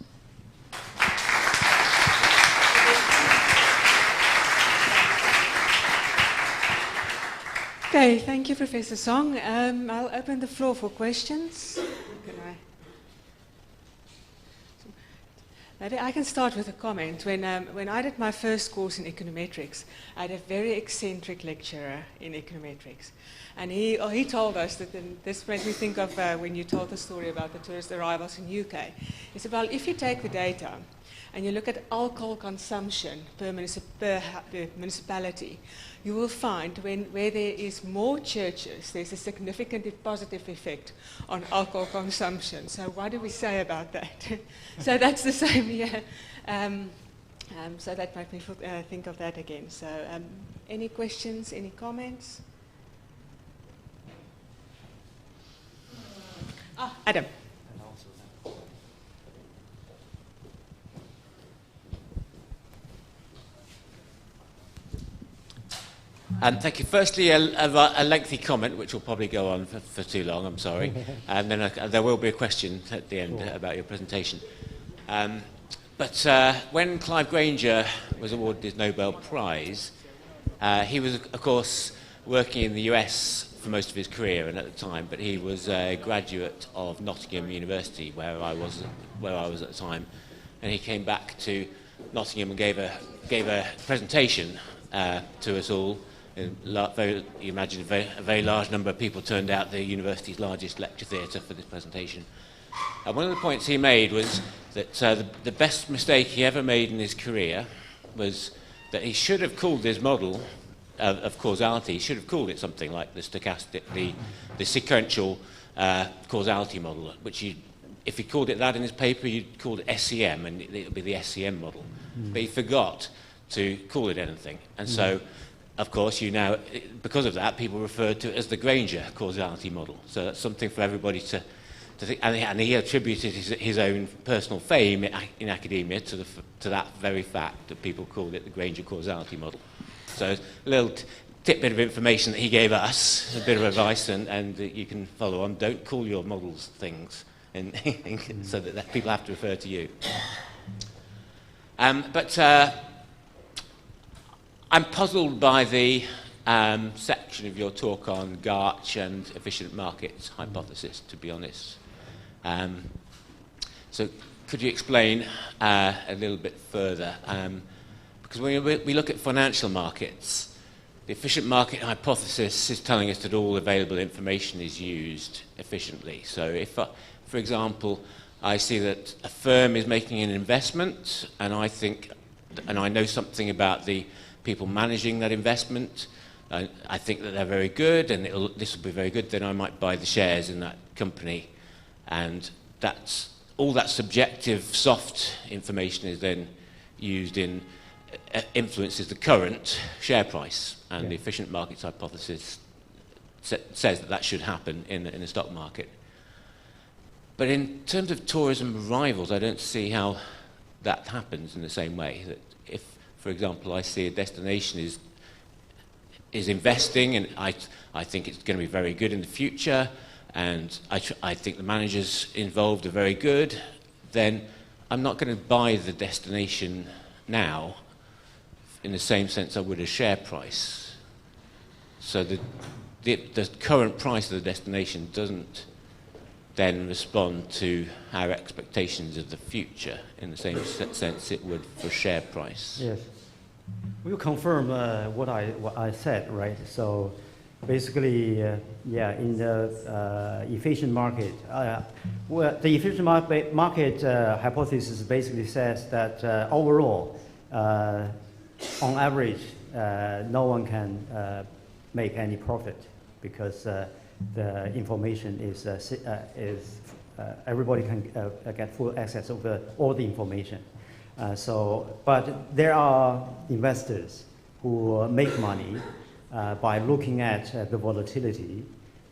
Okay, thank you, Professor Song. I'll open the floor for questions. Maybe I can start with a comment. When I did my first course in econometrics, I had a very eccentric lecturer in econometrics. And he told us that, and this made me think of when you told the story about the tourist arrivals in UK. He said, well, if you take the data and you look at alcohol consumption per municipality, you will find where there is more churches, there's a significant positive effect on alcohol consumption. So what do we say about that? So that's the same here. So that made me think of that again. So any questions, any comments? Adam. Thank you. Firstly, a lengthy comment, which will probably go on for too long, I'm sorry. And then there will be a question at the end about your presentation. But when Clive Granger was awarded his Nobel Prize, he was, of course, working in the US for most of his career, and at the time, but he was a graduate of Nottingham University, where I was at the time. And he came back to Nottingham and gave a presentation to us all. You imagine a very large number of people turned out, the university's largest lecture theatre, for this presentation. And one of the points he made was that the best mistake he ever made in his career was that he should have called his model of causality, he should have called it something like the stochastic, the sequential causality model, which if he called it that in his paper, you'd call it SEM, and it would be the SEM model. But he forgot to call it anything. And so, of course, because of that, people referred to it as the Granger causality model. So that's something for everybody to think. And he attributed his own personal fame in academia to that very fact that people called it the Granger causality model. So a little tidbit of information that he gave us, a bit of advice, and you can follow on. Don't call your models things, so that people have to refer to you. But I'm puzzled by the section of your talk on Garch and efficient markets hypothesis, to be honest. So could you explain a little bit further? Because when we look at financial markets, the efficient market hypothesis is telling us that all available information is used efficiently. So if, for example, I see that a firm is making an investment, and I know something about the people managing that investment, I think that they're very good, and this will be very good, then I might buy the shares in that company. And all that subjective, soft information is then used influences the current share price. And the efficient markets hypothesis says that should happen in the stock market. But in terms of tourism arrivals, I don't see how that happens in the same way. That if, for example, I see a destination is investing, and I think it's going to be very good in the future, and I think the managers involved are very good, then I'm not going to buy the destination now in the same sense I would a share price. So the current price of the destination doesn't then respond to our expectations of the future in the same sense it would for share price. Yes. We'll confirm what I said, right? So basically, yeah, in the efficient market, well, the efficient market hypothesis basically says that overall, on average, no one can make any profit because the information is everybody can get full access over all the information. But there are investors who make money by looking at the volatility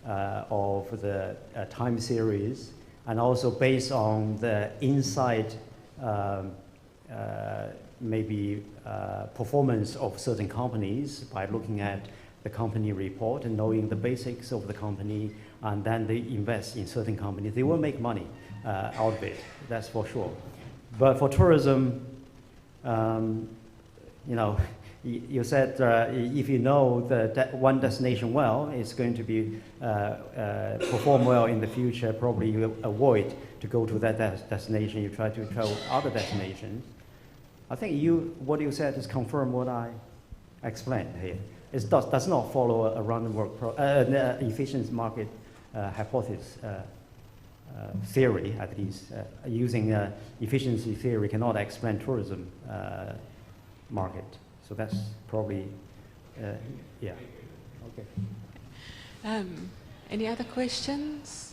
of the time series, and also based on the inside maybe performance of certain companies by looking at the company report and knowing the basics of the company, and then they invest in certain companies. They will make money out of it, that's for sure. But for tourism, you know, you said if you know that one destination well, it's going to be perform well in the future. Probably you avoid to go to that destination. You try to travel other destinations. I think what you said is confirm what I explained here. It does not follow a random work efficient market hypothesis theory. At least using efficiency theory cannot explain tourism market. So that's probably, yeah. Okay. Any other questions?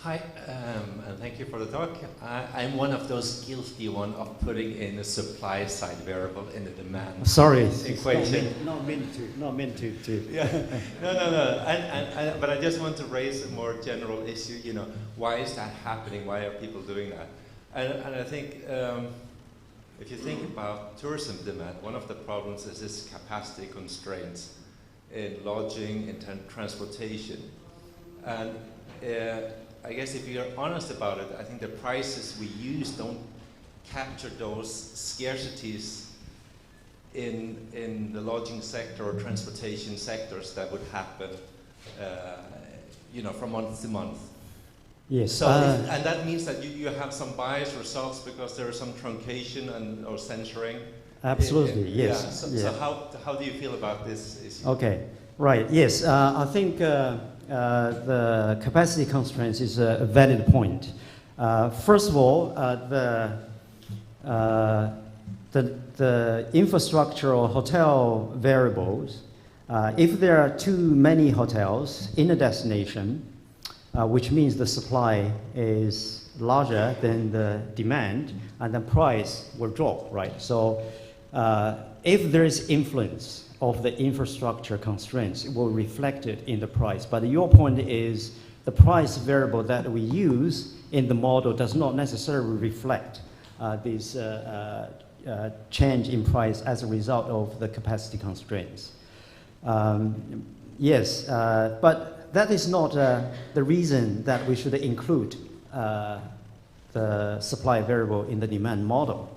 Hi, and thank you for the talk. I'm one of those guilty one of putting in a supply side variable in the demand equation. Not meant to. Yeah, no. But I just want to raise a more general issue. You know, why is that happening? Why are people doing that? And I think if you think about tourism demand, one of the problems is this capacity constraints in lodging, in transportation, and I guess if you're honest about it, I think the prices we use don't capture those scarcities in the lodging sector or transportation sectors that would happen, you know, from month to month. Yes. So and that means that you have some biased results because there is some truncation or censoring. Absolutely, yes. Yeah. So how do you feel about this issue? Okay, right. Yes, I think the capacity constraints is a valid point. First of all, the infrastructure or hotel variables, if there are too many hotels in a destination, which means the supply is larger than the demand, and the price will drop, right? So if there is influence of the infrastructure constraints, it will reflect it in the price. But your point is the price variable that we use in the model does not necessarily reflect this change in price as a result of the capacity constraints. Yes, but that is not the reason that we should include the supply variable in the demand model.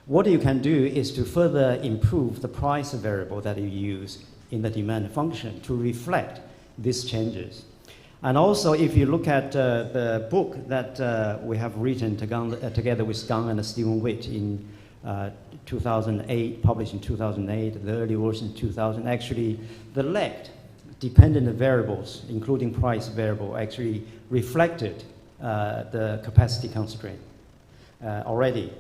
What you can do is to further improve the price variable that you use in the demand function to reflect these changes. And also, if you look at the book that we have written together with Gang and Stephen Witt in 2008, published in 2008, the early version in 2000, actually the lagged dependent variables, including price variable, actually reflected the capacity constraint already.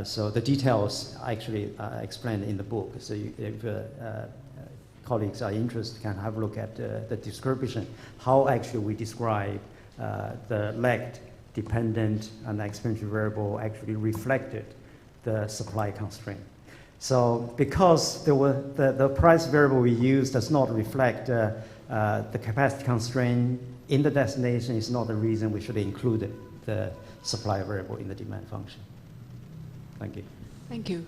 So the details actually are explained in the book. So if colleagues are interested, can have a look at the description, how actually we describe the lagged dependent and expenditure variable actually reflected the supply constraint. So because the price variable we use does not reflect the capacity constraint in the destination, is not the reason we should include the supply variable in the demand function. Thank you. Thank you.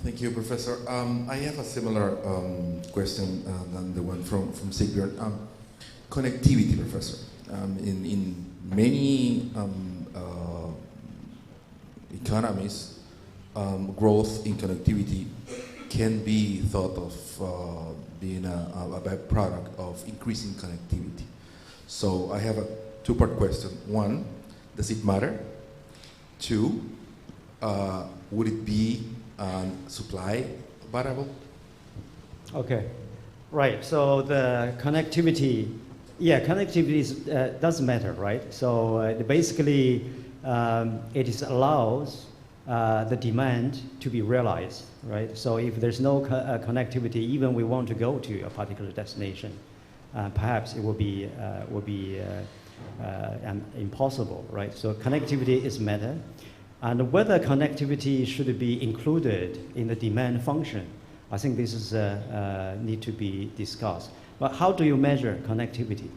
Thank you, Professor. I have a similar question than the one from Sigbjørn. Connectivity, Professor. In many economies, growth in connectivity can be thought of being a byproduct of increasing connectivity. So I have a two-part question. One, does it matter? Two, would it be supply variable? Okay, right. So the connectivity, connectivity does matter, right? So basically, it allows the demand to be realized, right? So if there's no connectivity, even we want to go to a particular destination, perhaps it will be impossible, right? So connectivity is matter, and whether connectivity should be included in the demand function, I think this is need to be discussed. But how do you measure connectivity?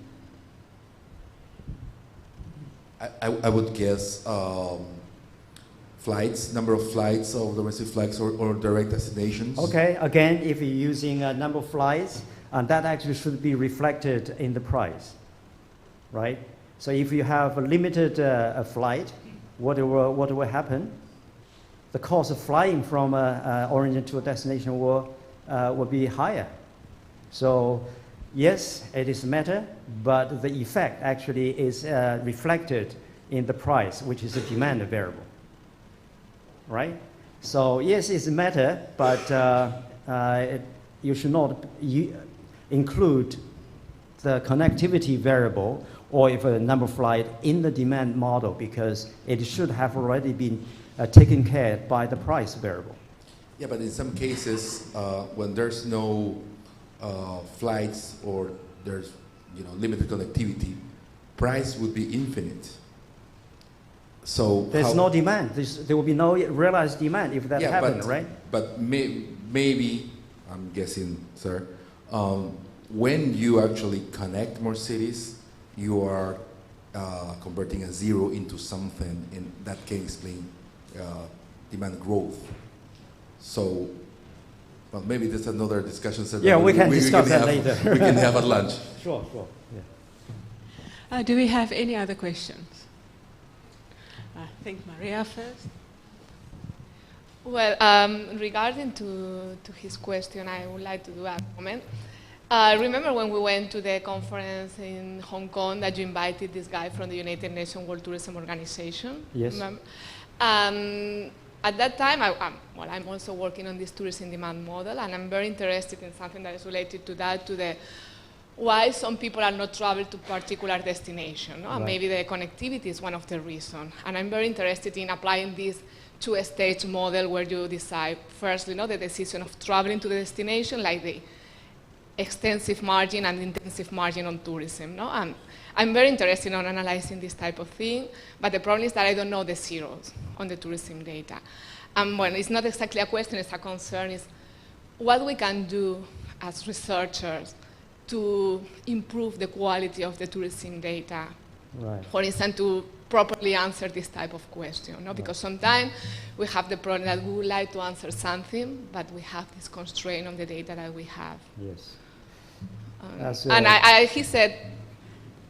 I would guess flights, number of flights, or domestic flights, or direct destinations. Okay, again, if you're using a number of flights, and that actually should be reflected in the price, right? So if you have a limited flight, what will happen? The cost of flying from origin to a destination will be higher. So yes, it is matter, but the effect actually is reflected in the price, which is a demand variable, right? So yes, it's matter, but you should not include the connectivity variable or if a number of flight in the demand model, because it should have already been taken care by the price variable. Yeah, but in some cases, when there's no flights or there's limited connectivity, price would be infinite. So there's no demand. There will be no realized demand if that happens, right? But maybe, I'm guessing, sir, when you actually connect more cities, you are converting a zero into something, and that can explain demand growth. So, well, maybe that's another discussion. Yeah, we can discuss that later. We can have at lunch. Sure. Yeah. Do we have any other questions? I think Maria first. Well, regarding to his question, I would like to do a comment. Remember when we went to the conference in Hong Kong that you invited this guy from the United Nations World Tourism Organization? Yes. At that time, I'm also working on this tourism demand model, and I'm very interested in something that is related to that, to the why some people are not traveling to particular destination. No? Right. And maybe the connectivity is one of the reasons. And I'm very interested in applying this two-stage model where you decide, firstly, the decision of traveling to the destination, like the extensive margin and intensive margin on tourism. No? And I'm very interested in analyzing this type of thing, but the problem is that I don't know the zeros on the tourism data. And when it's not exactly a question, it's a concern, is what we can do as researchers to improve the quality of the tourism data. Right. For instance, to properly answer this type of question. No? Because sometimes we have the problem that we would like to answer something, but we have this constraint on the data that we have. Yes. And he said,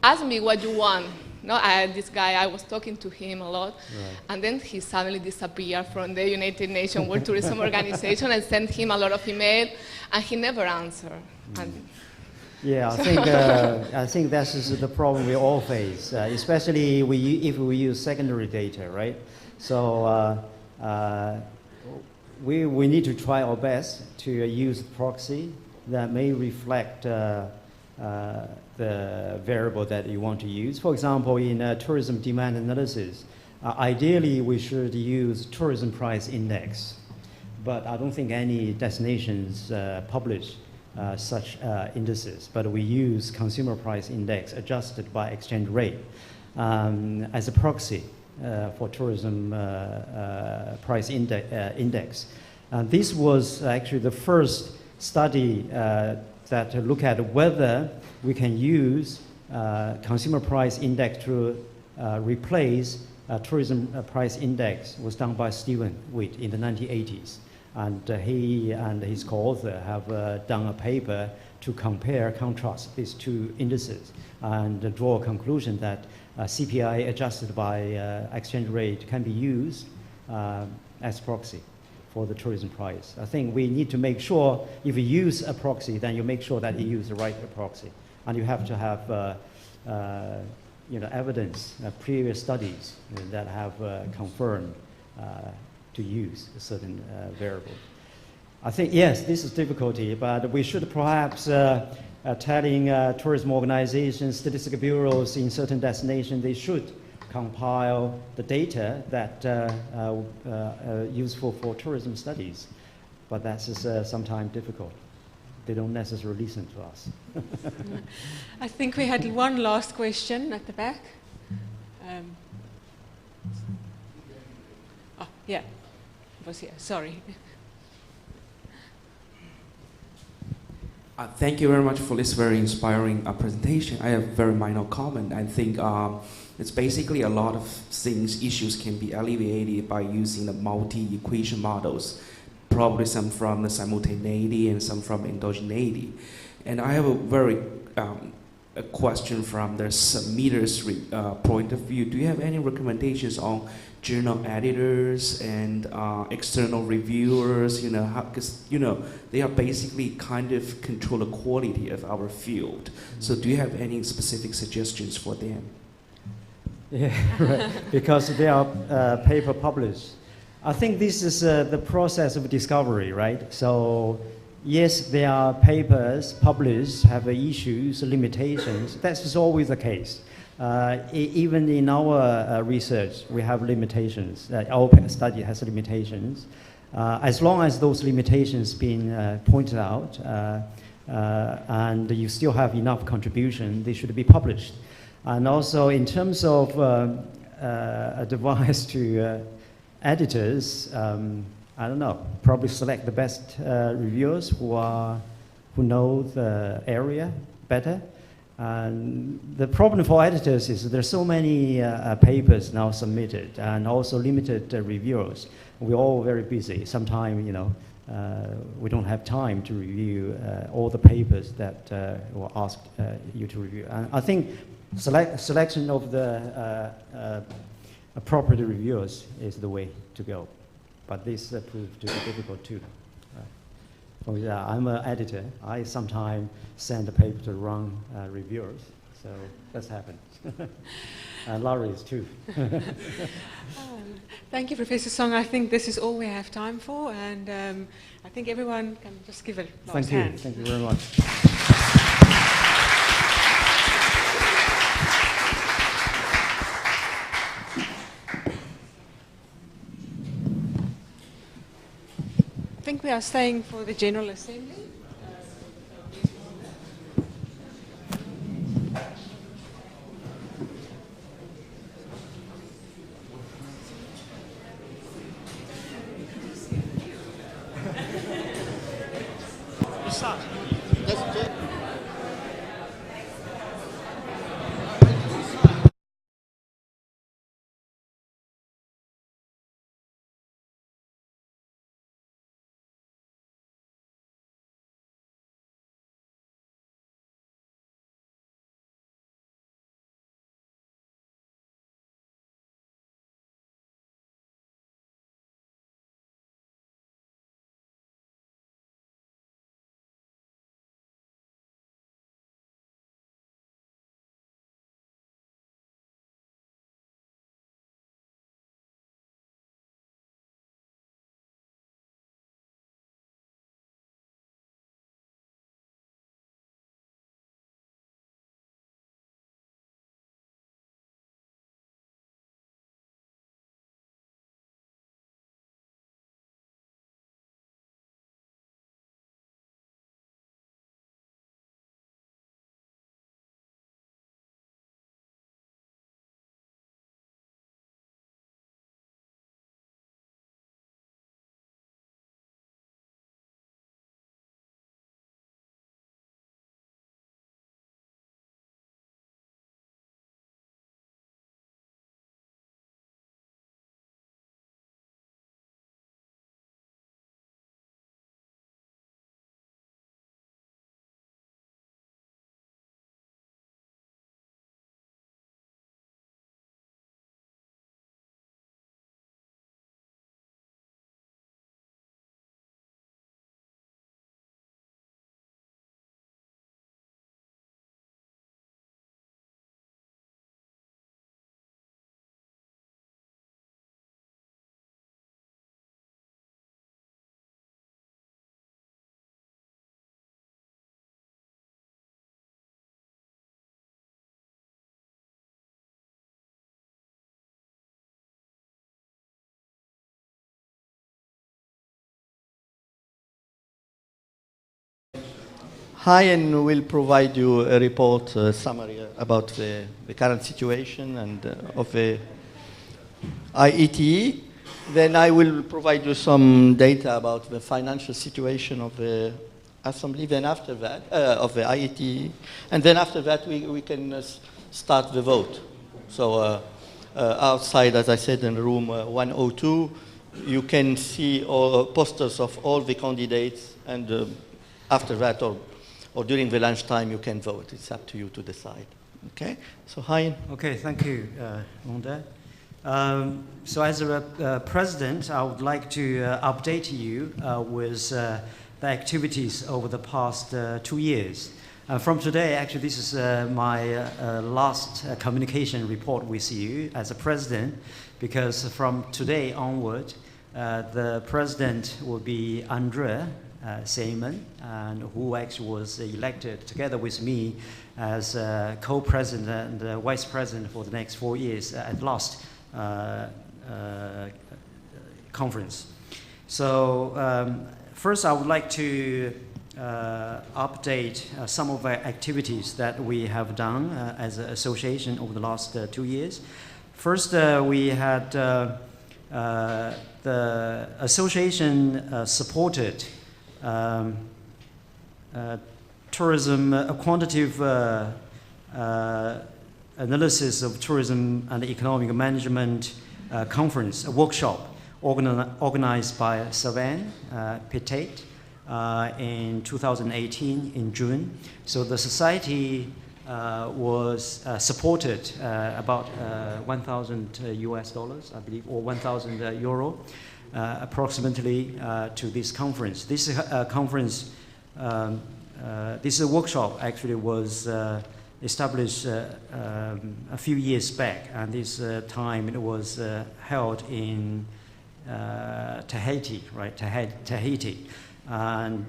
ask me what you want. No, this guy, I was talking to him a lot, right. And then he suddenly disappeared from the United Nations World Tourism Organization and sent him a lot of email, and he never answered. And yeah, I think that's the problem we all face, especially if we use secondary data, right? So we need to try our best to use proxy that may reflect the variable that you want to use. For example, in tourism demand analysis, ideally we should use tourism price index, but I don't think any destinations publish such indices, but we use consumer price index adjusted by exchange rate as a proxy for tourism price index. This was actually the first study that look at whether we can use consumer price index to replace tourism price index. Was done by Stephen Witt in the 1980s. And he and his co-author have done a paper to contrast these two indices and draw a conclusion that CPI adjusted by exchange rate can be used as proxy for the tourism price. I think we need to make sure if you use a proxy, then you make sure that you use the right proxy. And you have to have evidence, previous studies that have confirmed to use a certain variable. I think, yes, this is difficulty, but we should perhaps telling tourism organizations, statistical bureaus in certain destinations, they should compile the data that useful for tourism studies. But that's sometimes difficult. They don't necessarily listen to us. I think we had one last question at the back. Yeah, it was here, sorry. Thank you very much for this very inspiring presentation. I have a very minor comment. I think it's basically a lot of things, issues can be alleviated by using the multi-equation models, probably some from the simultaneity and some from endogeneity. And I have a very a question from the submitter's point of view. Do you have any recommendations on journal editors and external reviewers? Because they are basically kind of control the quality of our field. So do you have any specific suggestions for them? Yeah, right. Because they are paper published. I think this is the process of discovery, right? So yes, there are papers published, have issues, limitations. That's always the case. Even in our research, we have limitations. Our study has limitations. As long as those limitations been pointed out and you still have enough contribution, they should be published. And also in terms of advice to editors, I don't know, probably select the best reviewers who know the area better. And the problem for editors is there's so many papers now submitted and also limited reviewers. We're all very busy. Sometimes, we don't have time to review all the papers that were asked you to review. And I think selection of the appropriate reviewers is the way to go. But this proved to be difficult too. I'm an editor. I sometimes send a paper to wrong reviewers, so that's happened. And Laurie is too. Thank you, Professor Song. I think this is all we have time for, and I think everyone can just give a last hand. Thank you very much. I think we are staying for the General Assembly. Hein will provide you a report summary about the current situation and of the IETE. Then I will provide you some data about the financial situation of the assembly. Then after that, of the IETE, and then after that we can start the vote. So outside, as I said, in room 102, you can see all posters of all the candidates, and after that or during the lunchtime you can vote. It's up to you to decide. Okay? So Hein. Okay, thank you, Monde. So as a president, I would like to update you with the activities over the past 2 years. From today, actually, this is my last communication report with you as a president, because from today onward, the president will be Andre Seaman, and who actually was elected together with me as co-president and vice president for the next 4 years at last conference. So first, I would like to update some of our activities that we have done as an association over the last 2 years. First, we had the association supported tourism, a quantitative analysis of tourism and economic management conference, a workshop organized by Savan Pitet in 2018 in June. So the society was supported about 1,000 US dollars, I believe, or 1,000 euro approximately to this conference. This conference, this workshop actually was established a few years back, and this time it was held in Tahiti, right? Tahiti. And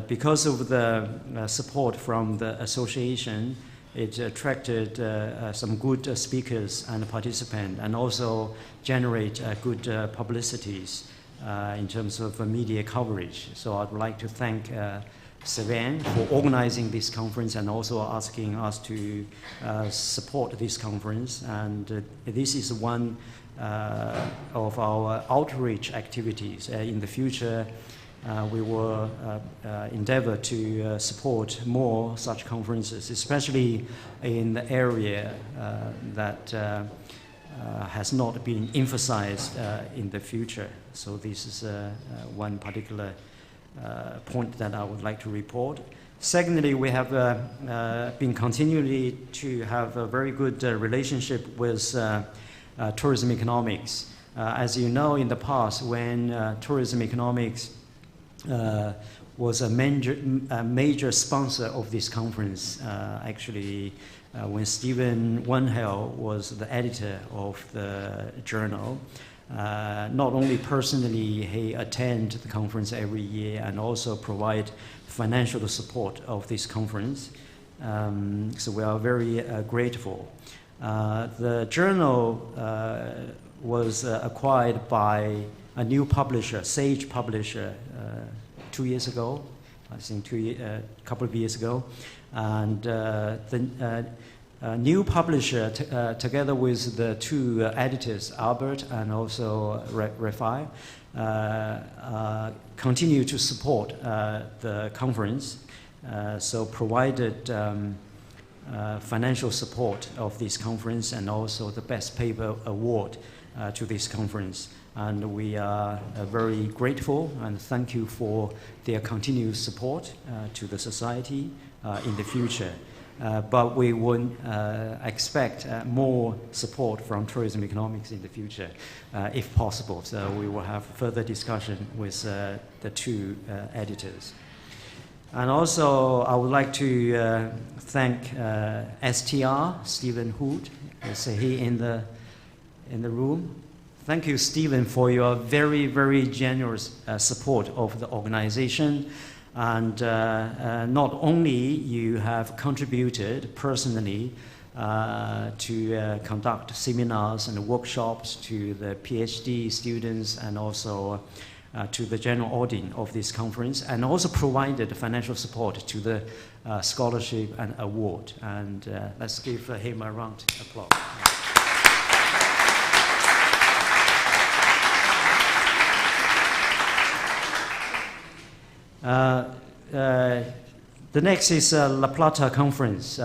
because of the support from the association, it attracted some good speakers and participants, and also generate good publicities in terms of media coverage. So I'd like to thank Savan for organizing this conference and also asking us to support this conference. And this is one of our outreach activities. In the future, we will endeavor to support more such conferences, especially in the area that has not been emphasized in the future. So this is one particular point that I would like to report. Secondly, we have been continually to have a very good relationship with tourism economics. As you know, in the past, when tourism economics was a major sponsor of this conference, actually, when Stephen Wonhell was the editor of the journal, not only personally he attended the conference every year and also provide financial support of this conference. So we are very grateful. The journal was acquired by a new publisher, Sage Publisher, 2 years ago, I think a couple of years ago. And the new publisher, together with the two editors, Albert and also Rafai, continue to support the conference, so provided financial support of this conference and also the Best Paper Award to this conference. And we are very grateful and thank you for their continued support to the society in the future. But we would expect more support from tourism economics in the future, if possible. So we will have further discussion with the two editors. And also, I would like to thank STR, Stephen Hood. Is he in the room? Thank you, Stephen, for your very, very generous support of the organization. And not only you have contributed personally to conduct seminars and workshops to the PhD students and also to the general audience of this conference, and also provided financial support to the scholarship and award. And let's give him a round of applause. The next is La Plata Conference.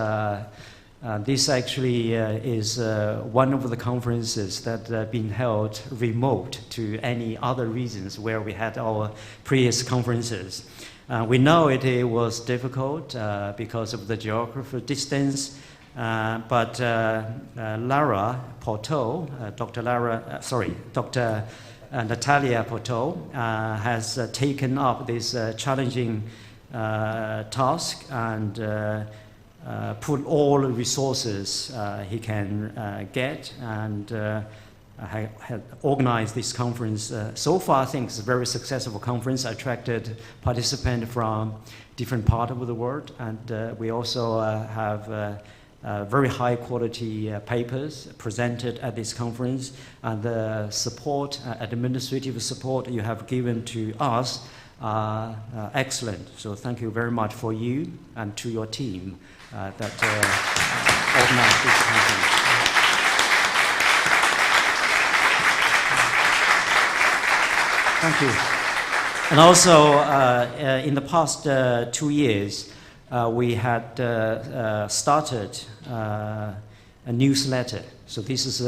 This actually is one of the conferences that have been held remote to any other regions where we had our previous conferences. We know it was difficult because of the geographical distance, but Lara Porto, Dr. Natalia Porto has taken up this challenging task and put all the resources he can get and had organized this conference. So far, I think it's a very successful conference, attracted participants from different parts of the world, and we also have very high quality papers presented at this conference, and the support, administrative support you have given to us are excellent. So thank you very much for you and to your team that organized this conference. Thank you. And also, in the past 2 years, we had started a newsletter. So this is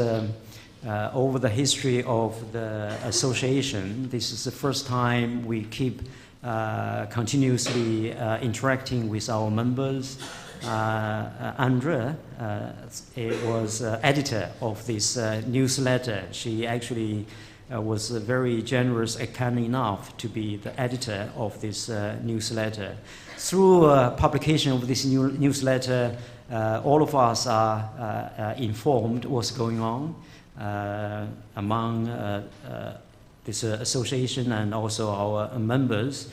over the history of the association. This is the first time we keep continuously interacting with our members. Andrea was editor of this newsletter. She actually was very generous and kind enough to be the editor of this newsletter. Through publication of this newsletter, all of us are informed what's going on among this association and also our members.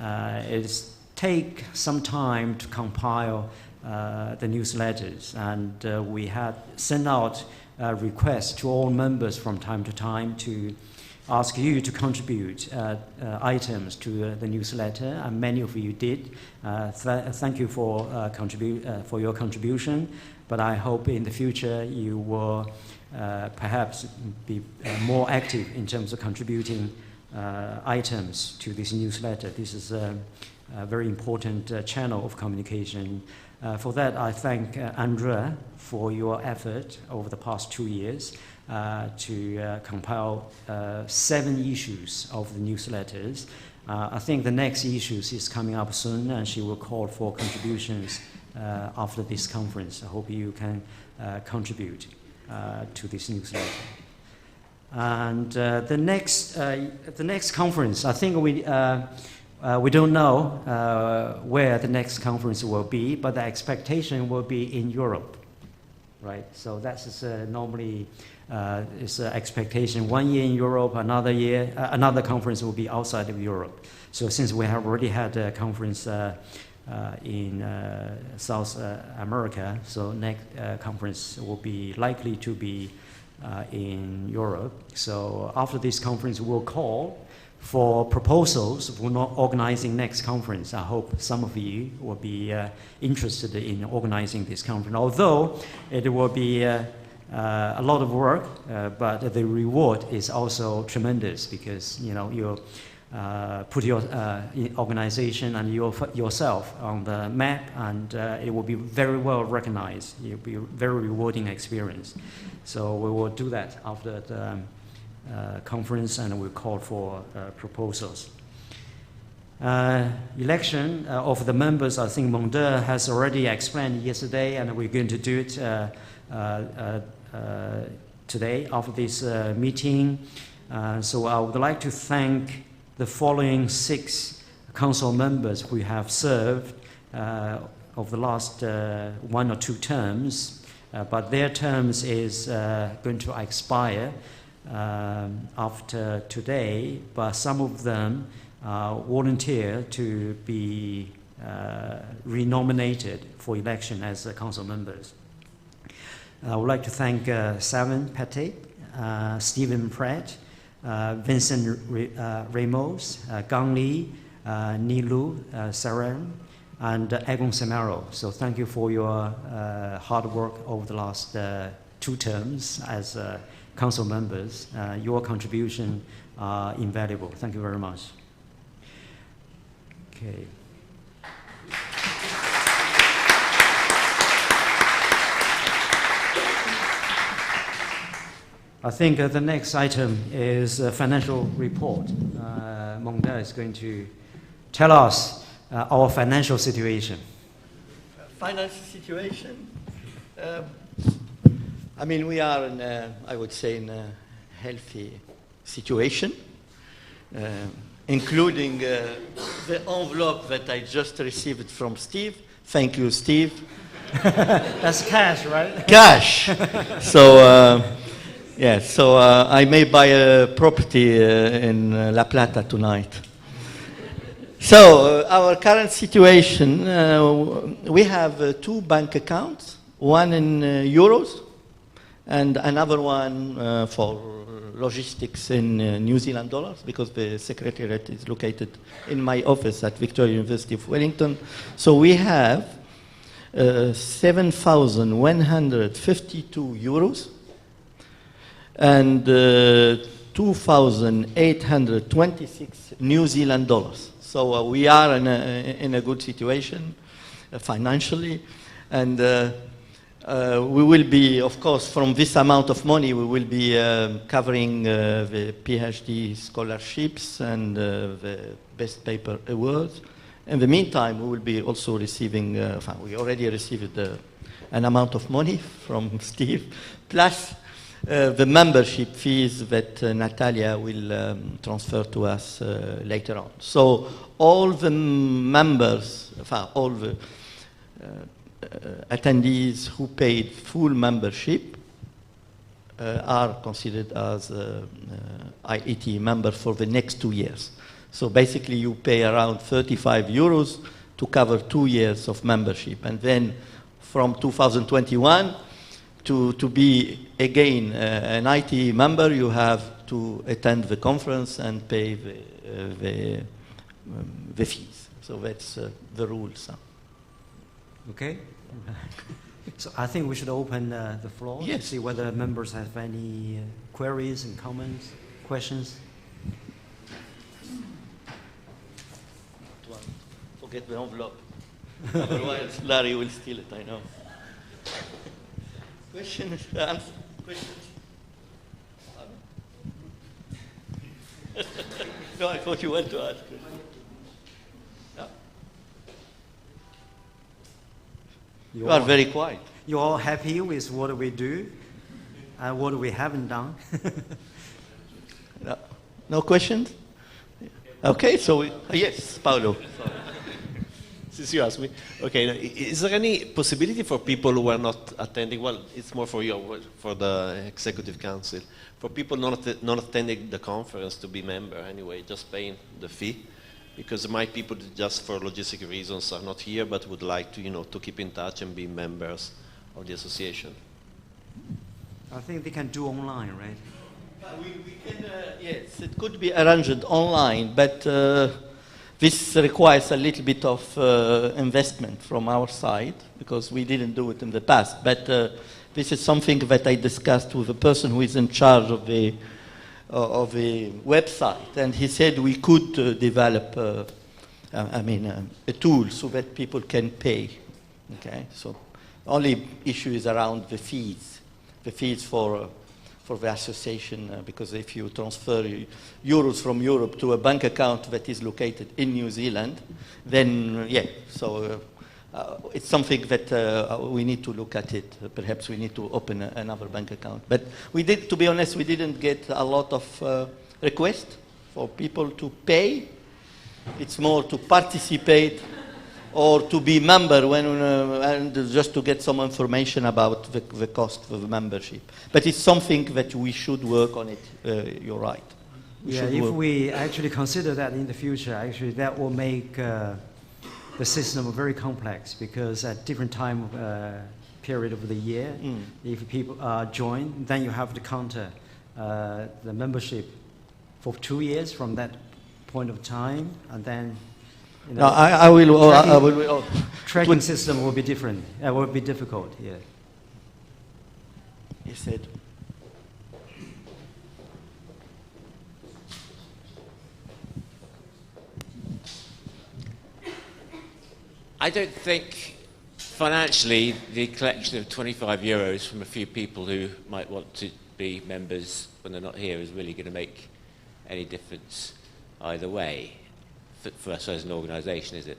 It takes some time to compile the newsletters, and we had sent out requests to all members from time to time to ask you to contribute items to the newsletter, and many of you did. Thank you for your contribution, but I hope in the future you will perhaps be more active in terms of contributing items to this newsletter. This is a very important channel of communication. For that, I thank Andrea for your effort over the past 2 years to compile 7 issues of the newsletters. I think the next issues is coming up soon, and she will call for contributions after this conference. I hope you can contribute to this newsletter. And the next conference, I think we don't know where the next conference will be, but the expectation will be in Europe, right? So that's normally is an expectation. 1 year in Europe, another conference will be outside of Europe. So since we have already had a conference in South America, so next conference will be likely to be in Europe. So after this conference, we'll call for proposals for organizing next conference. I hope some of you will be interested in organizing this conference. Although it will be a lot of work, but the reward is also tremendous because you put your organization and yourself on the map, and it will be very well recognized. It will be a very rewarding experience. So we will do that after the conference, and we'll call for proposals. Election of the members, I think Monde has already explained yesterday, and we're going to do it today after this meeting. So I would like to thank the following 6 council members who have served over the last 1 or 2 terms, but their terms is going to expire after today, but some of them volunteer to be renominated for election as council members. I would like to thank Savin Pate, Stephen Pratt, Vincent Ramos, Gang Li, Nilu Saran, and Egon Semero. So thank you for your hard work over the last 2 terms as council members. Your contribution are invaluable. Thank you very much. Okay. I think the next item is a financial report. Mongda is going to tell us our financial situation. Financial situation? I mean, we are in, I would say, in a healthy situation, including the envelope that I just received from Steve. Thank you, Steve. That's cash, right? Cash. So, yeah, so I may buy a property in La Plata tonight. So, our current situation, we have 2 bank accounts, one in euros and another one for logistics in New Zealand dollars, because the secretariat is located in my office at Victoria University of Wellington. So we have 7,152 euros and 2,826 New Zealand dollars. So we are in a good situation financially, and we will be, of course, from this amount of money, we will be covering the PhD scholarships and the Best Paper Awards. In the meantime, we will be also receiving, we already received an amount of money from Steve, plus the membership fees that Natalia will transfer to us later on. So all the members, all the attendees who paid full membership are considered as IET members for the next 2 years. So basically you pay around 35 euros to cover 2 years of membership. And then from 2021, to be again an IT member, you have to attend the conference and pay the fees. So that's the rules. Okay. So I think we should open the floor to see whether members have any queries and comments, questions. Forget the envelope. Otherwise, Larry will steal it, I know. Questions? Questions? No, I thought you wanted to ask. No? You are very quiet. You're all happy with what we do and what we haven't done? No questions? Okay, so yes, Paolo. Since you asked me, okay, is there any possibility for people who are not attending, well, it's more for you, for the Executive Council, for people not attending the conference to be member anyway, just paying the fee? Because my people just for logistic reasons are not here, but would like to, to keep in touch and be members of the association. I think they can do online, right? We can, yes, it could be arranged online, but this requires a little bit of investment from our side, because we didn't do it in the past. But this is something that I discussed with the person who is in charge of the website, and he said we could develop, a tool so that people can pay. Okay, so the only issue is around the fees for the association, because if you transfer euros from Europe to a bank account that is located in New Zealand, then it's something that we need to look at it. Perhaps we need to open another bank account. But to be honest, we didn't get a lot of requests for people to pay. It's more to participate or to be member and just to get some information about the cost of the membership. But it's something that we should work on it. You're right. If we actually consider that in the future, actually that will make the system very complex, because at different time period of the year, if people join, then you have to counter the membership for 2 years from that point of time, and then No, I will. Tracking system will be different. It will be difficult. Yeah. He said. I don't think financially the collection of 25 euros from a few people who might want to be members when they're not here is really going to make any difference either way for us as an organisation, is it?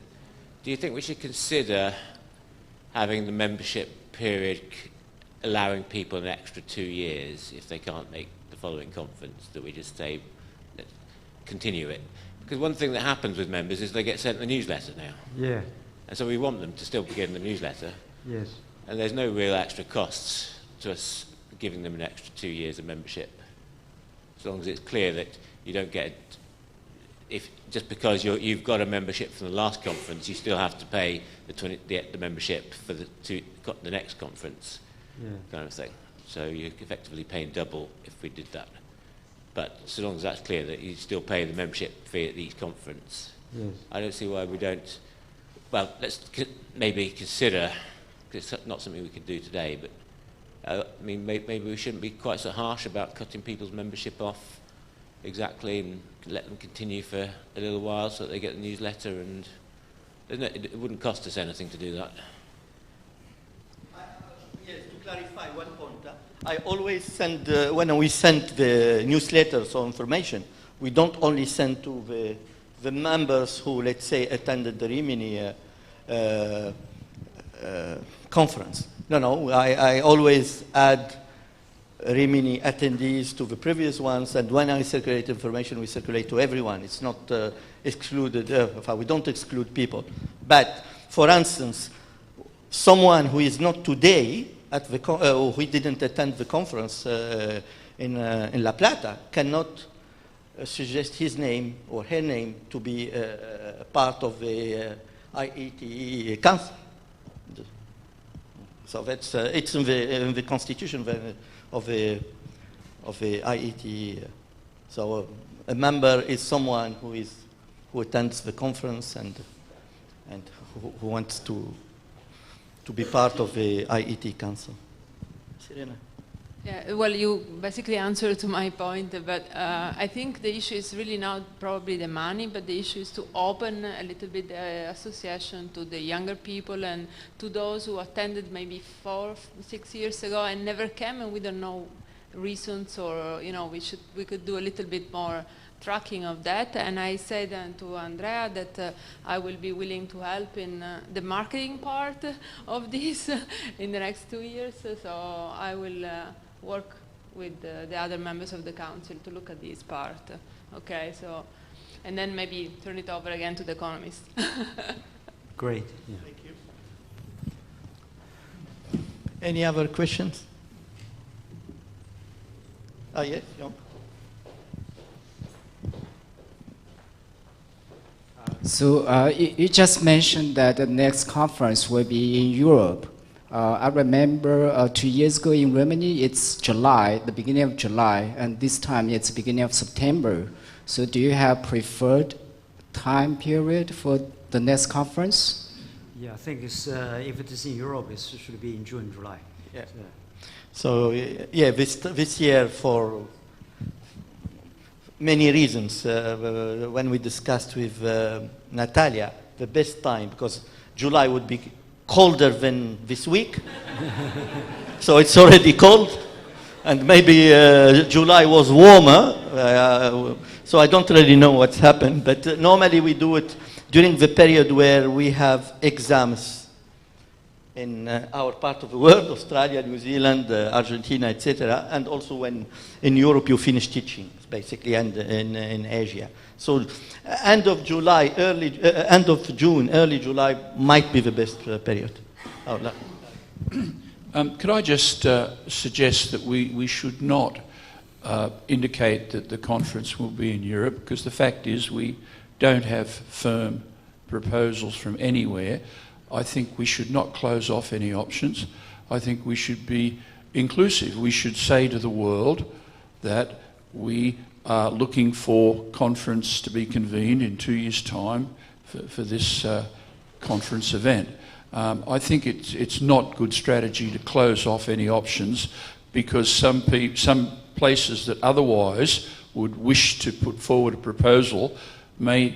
Do you think we should consider having the membership period allowing people an extra 2 years if they can't make the following conference, that we just say, let's continue it? Because one thing that happens with members is they get sent the newsletter now. Yeah. And so we want them to still be getting the newsletter. Yes. And there's no real extra costs to us giving them an extra 2 years of membership. As long as it's clear that you don't get, just because you've got a membership from the last conference, you still have to pay the membership for the next conference, kind of thing. So you're effectively paying double if we did that. But so long as that's clear that you still pay the membership fee at each conference, Yes. I don't see why we don't. Well, let's maybe consider, because it's not something we can do today, but I mean, maybe we shouldn't be quite so harsh about cutting people's membership off exactly and let them continue for a little while so that they get the newsletter, and it wouldn't cost us anything to do that. Yes, to clarify one point, I always send, when we send the newsletters or information, we don't only send to the members who, let's say, attended the Rimini conference. No, I always add Rimini attendees to the previous ones, and when I circulate information, we circulate to everyone. It's not excluded, we don't exclude people. But, for instance, someone who is not today at the who didn't attend the conference in La Plata cannot suggest his name or her name to be part of the IATE council. So that's it's in the constitution of the IATE. So a member is someone who attends the conference and who wants to be part of the IATE council. Serena. Yeah, well, you basically answered to my point, but I think the issue is really not probably the money, but the issue is to open a little bit the association to the younger people and to those who attended maybe 4, 6 years ago and never came, and we don't know reasons, or we could do a little bit more tracking of that. And I said to Andrea that I will be willing to help in the marketing part of this in the next 2 years. So I will work with the other members of the council to look at this part. Okay, so, and then maybe turn it over again to the economists. Great. Yeah. Thank you. Any other questions? Yes, John. So you just mentioned that the next conference will be in Europe. I remember 2 years ago in Germany, it's July, the beginning of July, and this time it's the beginning of September. So do you have preferred time period for the next conference? Yeah, I think it's, if it is in Europe, it should be in June, July. Yeah. So yeah, this year for many reasons. When we discussed with Natalia, the best time, because July would be colder than this week, so it's already cold, and maybe July was warmer, so I don't really know what's happened, but normally we do it during the period where we have exams in our part of the world, Australia, New Zealand, Argentina, etc., and also when in Europe you finish teaching, basically, and in Asia. So end of July, end of June, early July might be the best period. Could I just suggest that we should not indicate that the conference will be in Europe, because the fact is we don't have firm proposals from anywhere. I think we should not close off any options. I think we should be inclusive. We should say to the world that we looking for conference to be convened in 2 years' time for this conference event. I think it's not good strategy to close off any options, because some places that otherwise would wish to put forward a proposal may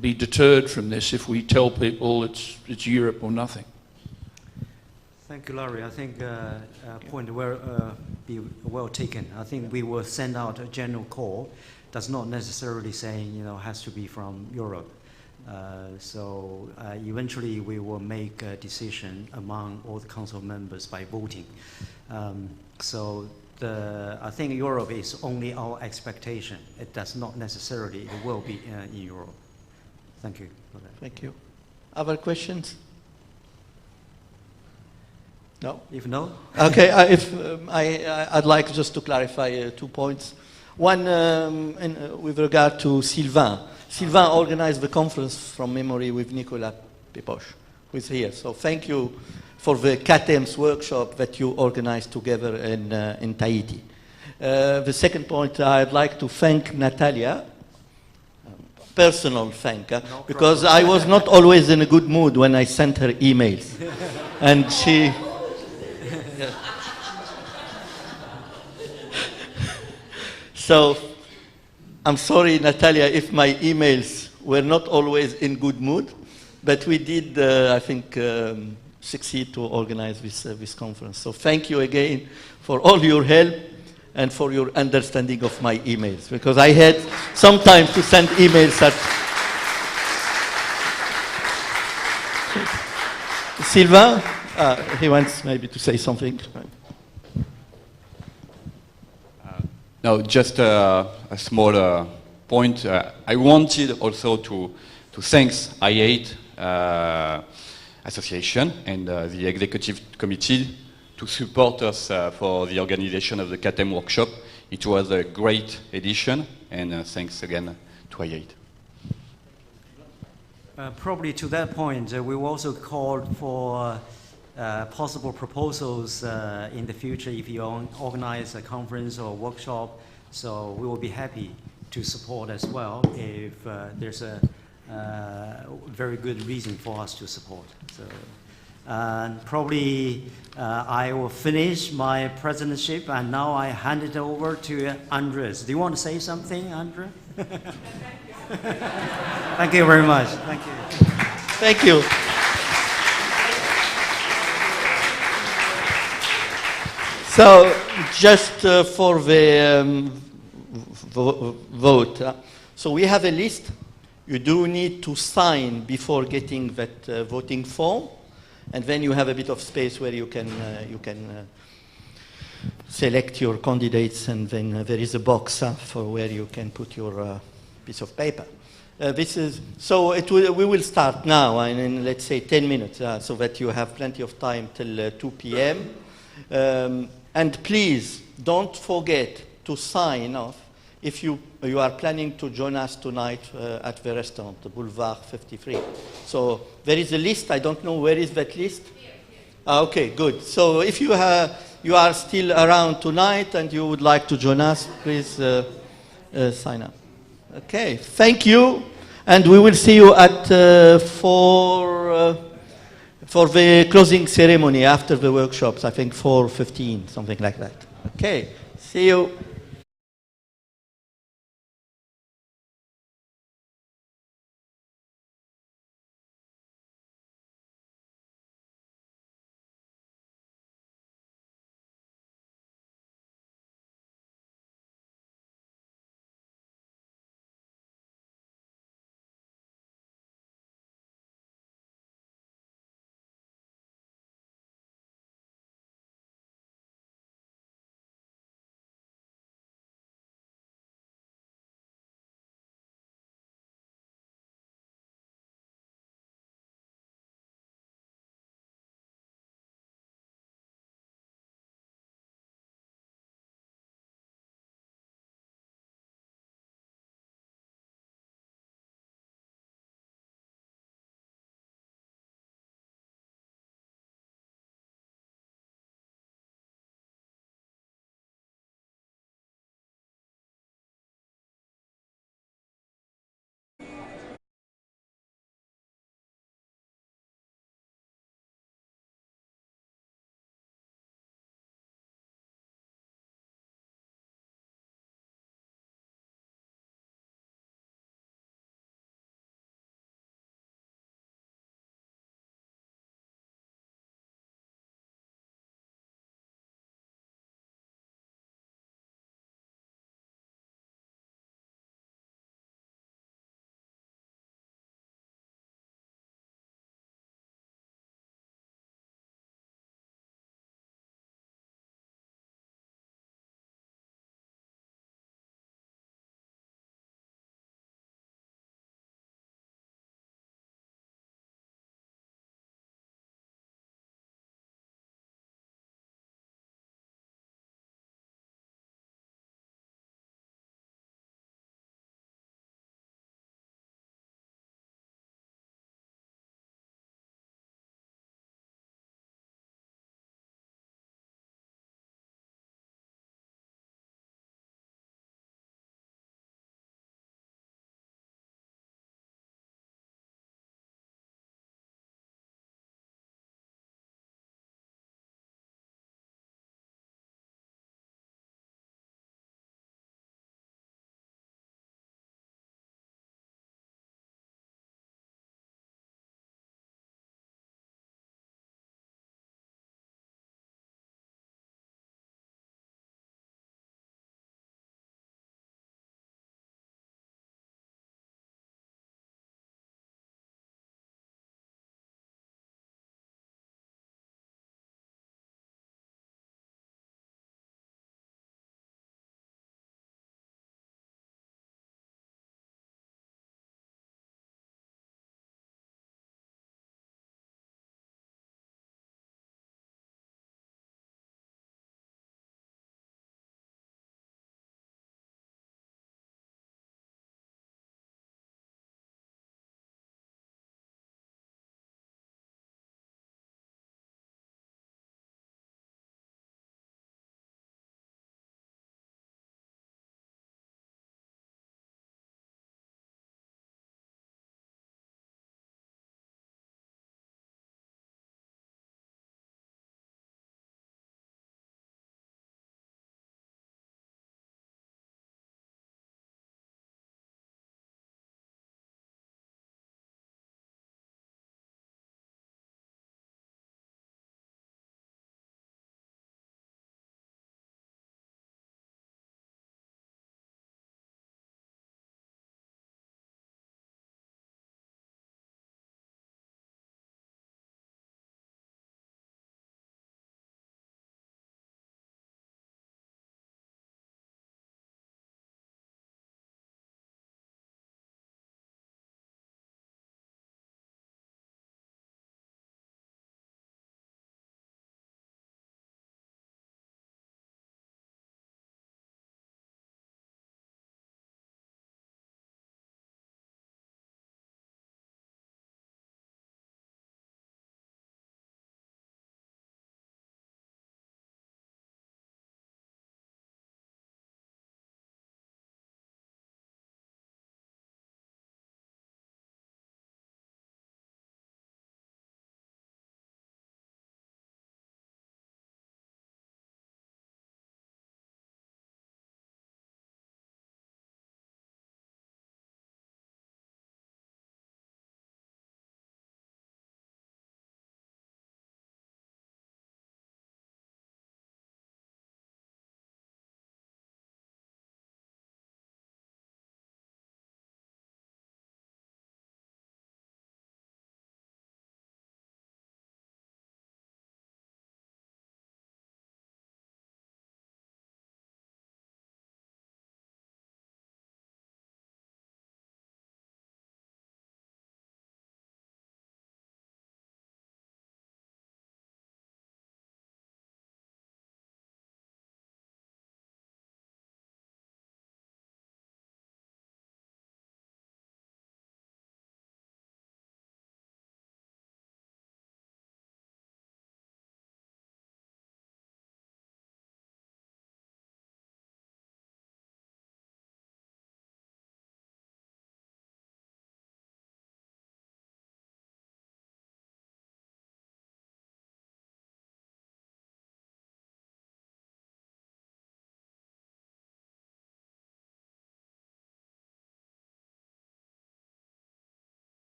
be deterred from this if we tell people it's Europe or nothing. Thank you, Larry. I think point be well taken. I think we will send out a general call. Does not necessarily saying has to be from Europe. So eventually we will make a decision among all the council members by voting. So I think Europe is only our expectation. It does not necessarily it will be in Europe. Thank you for that. Thank you. Other questions? No? If no? Okay, I'd like just to clarify 2 points. One, with regard to Sylvain. Sylvain organized the conference from memory with Nicolas Pepoche, who is here. So thank you for the CATEMS workshop that you organized together in Tahiti. The second point, I'd like to thank Natalia, personal thank, because I was not always in a good mood when I sent her emails. And she... So, I'm sorry, Natalia, if my emails were not always in good mood, but we did, I think, succeed to organize this conference. So thank you again for all your help and for your understanding of my emails, because I had some time to send emails at... Sylvain, he wants maybe to say something. No, just a small point. I wanted also to thank IATE Association and the Executive Committee to support us for the organization of the CATEM workshop. It was a great edition, and thanks again to IATE. Probably to that point, we also called for possible proposals in the future if you organize a conference or workshop. So we will be happy to support as well if there's a very good reason for us to support. So, probably I will finish my presidency, and now I hand it over to Andres. Do you want to say something, Andres? Thank you very much. Thank you. Thank you. So, just for the vote, so we have a list. You do need to sign before getting that voting form, and then you have a bit of space where you can select your candidates, and then there is a box for where you can put your piece of paper. We will start now in let's say 10 minutes, so that you have plenty of time till 2 p.m. And please don't forget to sign off if you are planning to join us tonight at the restaurant, the Boulevard 53. So there is a list. I don't know where is that list. Okay, good. So if you are still around tonight and you would like to join us, please sign up. Okay, thank you, and we will see you at 4 for the closing ceremony after the workshops. I think 4:15, something like that. Okay, see you.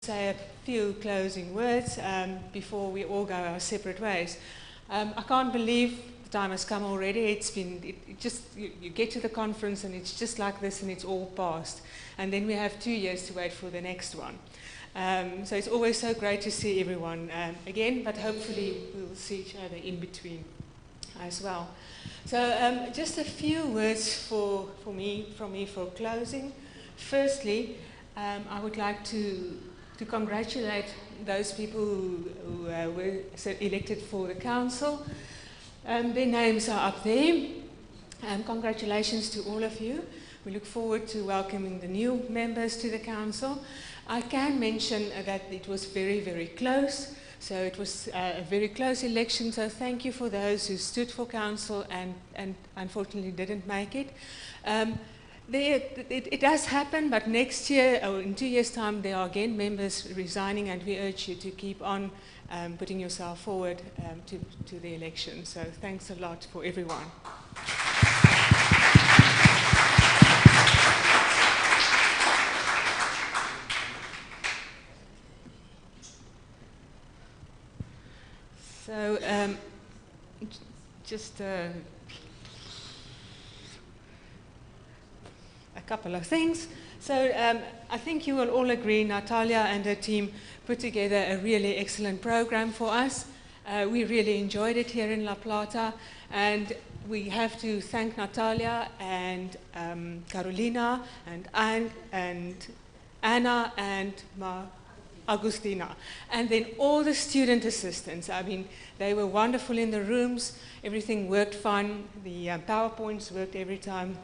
say a few closing words before we all go our separate ways. I can't believe the time has come already. It's been, you get to the conference and it's just like this and it's all past. And then we have 2 years to wait for the next one. So it's always so great to see everyone again, but hopefully we'll see each other in between as well. So just a few words from me for closing. Firstly, I would like to congratulate those people who were elected for the council. Their names are up there. Congratulations to all of you. We look forward to welcoming the new members to the council. I can mention that it was very, very close. So it was a very close election. So thank you for those who stood for council and unfortunately didn't make it. It does happen, but next year, or in 2 years' time, there are again members resigning, and we urge you to keep on putting yourself forward to the election. So thanks a lot for everyone. So just a couple of things. So I think you will all agree Natalia and her team put together a really excellent program for us. We really enjoyed it here in La Plata, and we have to thank Natalia and Carolina and Anne and Anna and Agustina, and then all the student assistants. I mean, they were wonderful in the rooms. Everything worked fine. The PowerPoints worked every time.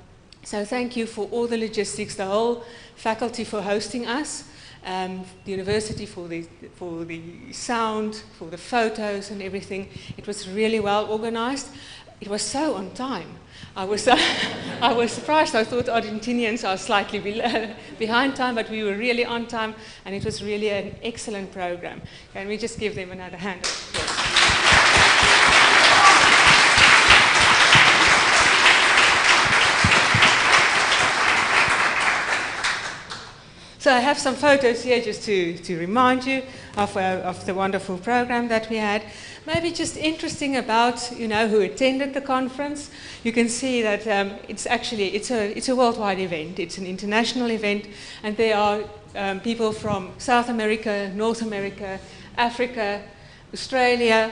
So thank you for all the logistics, the whole faculty for hosting us, the university for the sound, for the photos and everything. It was really well organized. It was so on time. I was surprised. I thought Argentinians are slightly behind time, but we were really on time, and it was really an excellent program. Can we just give them another hand? So I have some photos here just to remind you of the wonderful program that we had. Maybe just interesting about, who attended the conference. You can see that it's a worldwide event. It's an international event, and there are people from South America, North America, Africa, Australia,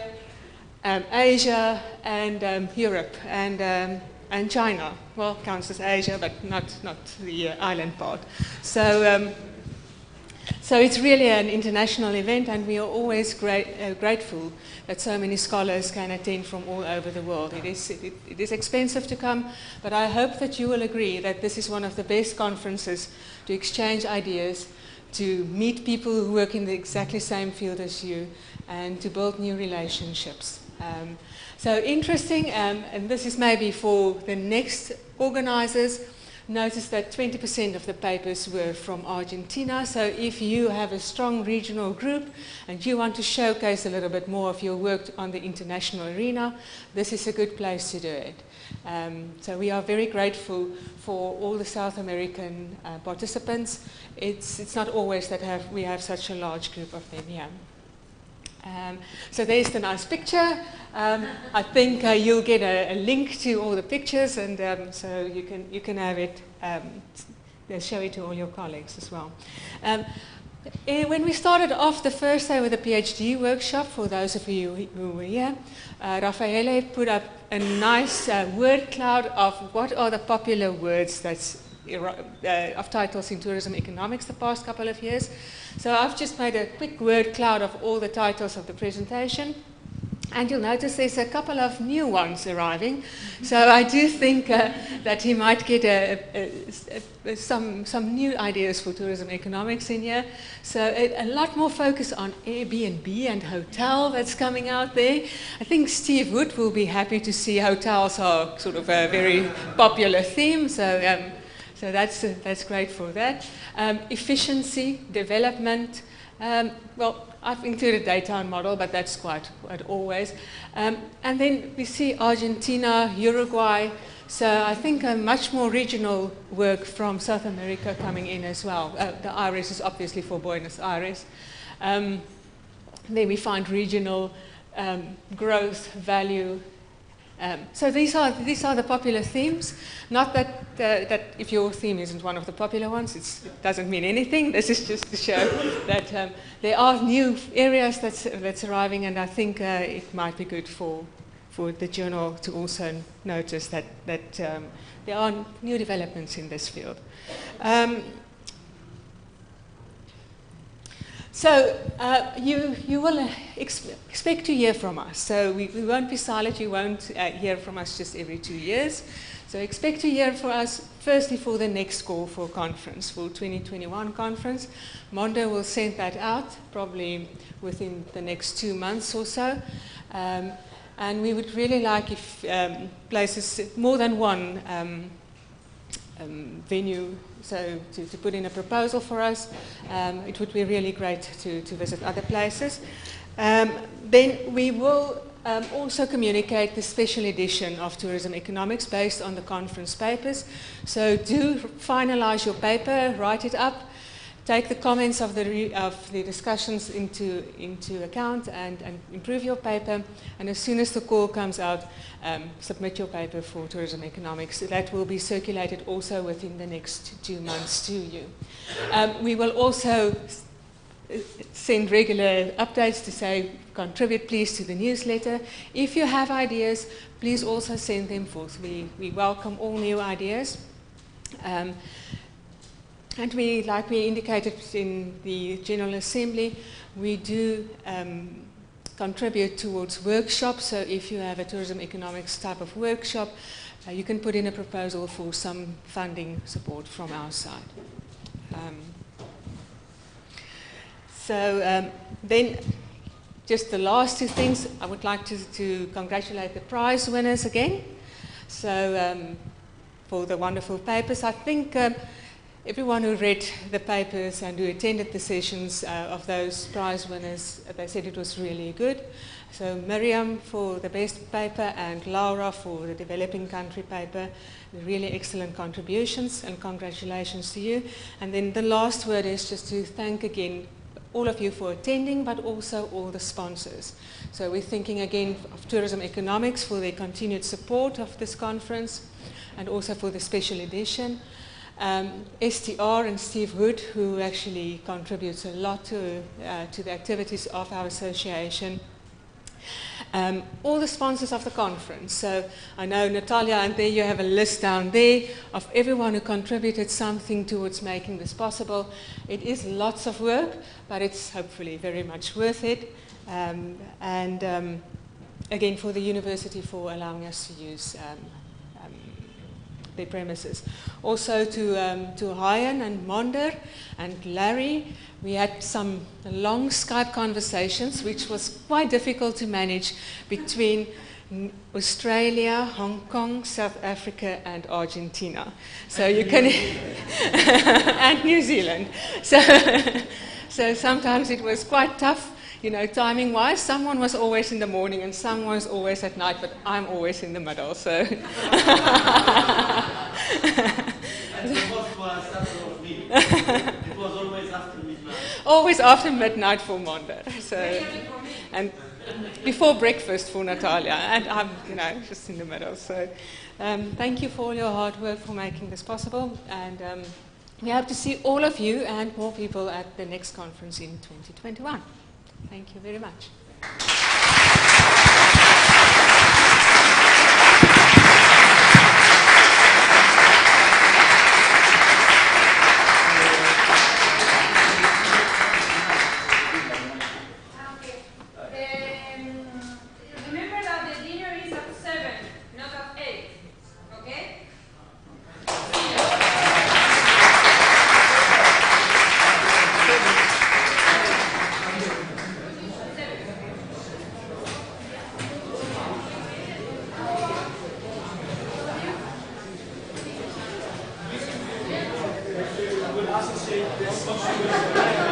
Asia, and Europe, and China. Well, counts as Asia, but not the island part. So it's really an international event, and we are always grateful that so many scholars can attend from all over the world. It is expensive to come, but I hope that you will agree that this is one of the best conferences to exchange ideas, to meet people who work in the exactly same field as you, and to build new relationships. So interesting, and this is maybe for the next organizers. Notice that 20% of the papers were from Argentina. So if you have a strong regional group and you want to showcase a little bit more of your work on the international arena, this is a good place to do it. So we are very grateful for all the South American participants. It's not always that we have such a large group of them here. So there's the nice picture. I think you'll get a link to all the pictures, and so you can have it, show it to all your colleagues as well. When we started off the first day with a PhD workshop, for those of you who were here, Raffaele put up a nice word cloud of what are the popular words of titles in tourism economics the past couple of years. So I've just made a quick word cloud of all the titles of the presentation. And you'll notice there's a couple of new ones arriving. So I do think that he might get some new ideas for tourism economics in here. So a lot more focus on Airbnb and hotel that's coming out there. I think Steve Wood will be happy to see hotels are sort of a very popular theme. So that's great for that. Efficiency, development. Well, I've included data and model, but that's quite always. And then we see Argentina, Uruguay, So I think much more regional work from South America coming in as well. The iris is obviously for Buenos Aires. Then we find regional growth, value. So these are the popular themes. Not that that if your theme isn't one of the popular ones, it doesn't mean anything. This is just to show that there are new areas that's arriving, and I think it might be good for the journal to also notice that there are new developments in this field. So you will expect to hear from us. So we won't be silent. You won't hear from us just every 2 years. So expect to hear from us firstly for the next call for conference, for 2021 conference. Mondo will send that out probably within the next 2 months or so. And we would really like if places, more than one venue, so to put in a proposal for us. It would be really great to visit other places. Then we will also communicate the special edition of Tourism Economics based on the conference papers. So do finalize your paper, write it up, take the comments of the discussions into account and improve your paper. And as soon as the call comes out, submit your paper for Tourism Economics. That will be circulated also within the next 2 months to you. We will also send regular updates to say, contribute please to the newsletter. If you have ideas, please also send them forth. We welcome all new ideas. And we, like we indicated in the General Assembly, we do contribute towards workshops. So if you have a tourism economics type of workshop, you can put in a proposal for some funding support from our side. Then just the last 2 things, I would like to congratulate the prize winners again. So for the wonderful papers, I think everyone who read the papers and who attended the sessions of those prize winners, they said it was really good. So Miriam for the best paper and Laura for the developing country paper, really excellent contributions, and congratulations to you. And then the last word is just to thank again all of you for attending, but also all the sponsors. So we're thinking again of Tourism Economics for their continued support of this conference, and also for the special edition. STR and Steve Hood, who actually contributes a lot to the activities of our association. All the sponsors of the conference. So I know Natalia, and there you have a list down there of everyone who contributed something towards making this possible. It is lots of work, but it's hopefully very much worth it. Again, for the university for allowing us to use their premises. Also to Hyan and Monder and Larry, we had some long Skype conversations, which was quite difficult to manage between Australia, Hong Kong, South Africa, and Argentina. So you can, and New Zealand. So sometimes it was quite tough, you know, timing-wise. Someone was always in the morning and someone was always at night, but I'm always in the middle, so. It was always after midnight. Always after midnight for Monder. So, and before breakfast for Natalia, and I'm, you know, just in the middle. So, thank you for all your hard work for making this possible, and we hope to see all of you and more people at the next conference in 2021. Thank you very much. Remember that the dinner is at 7, not at 8, okay? Associate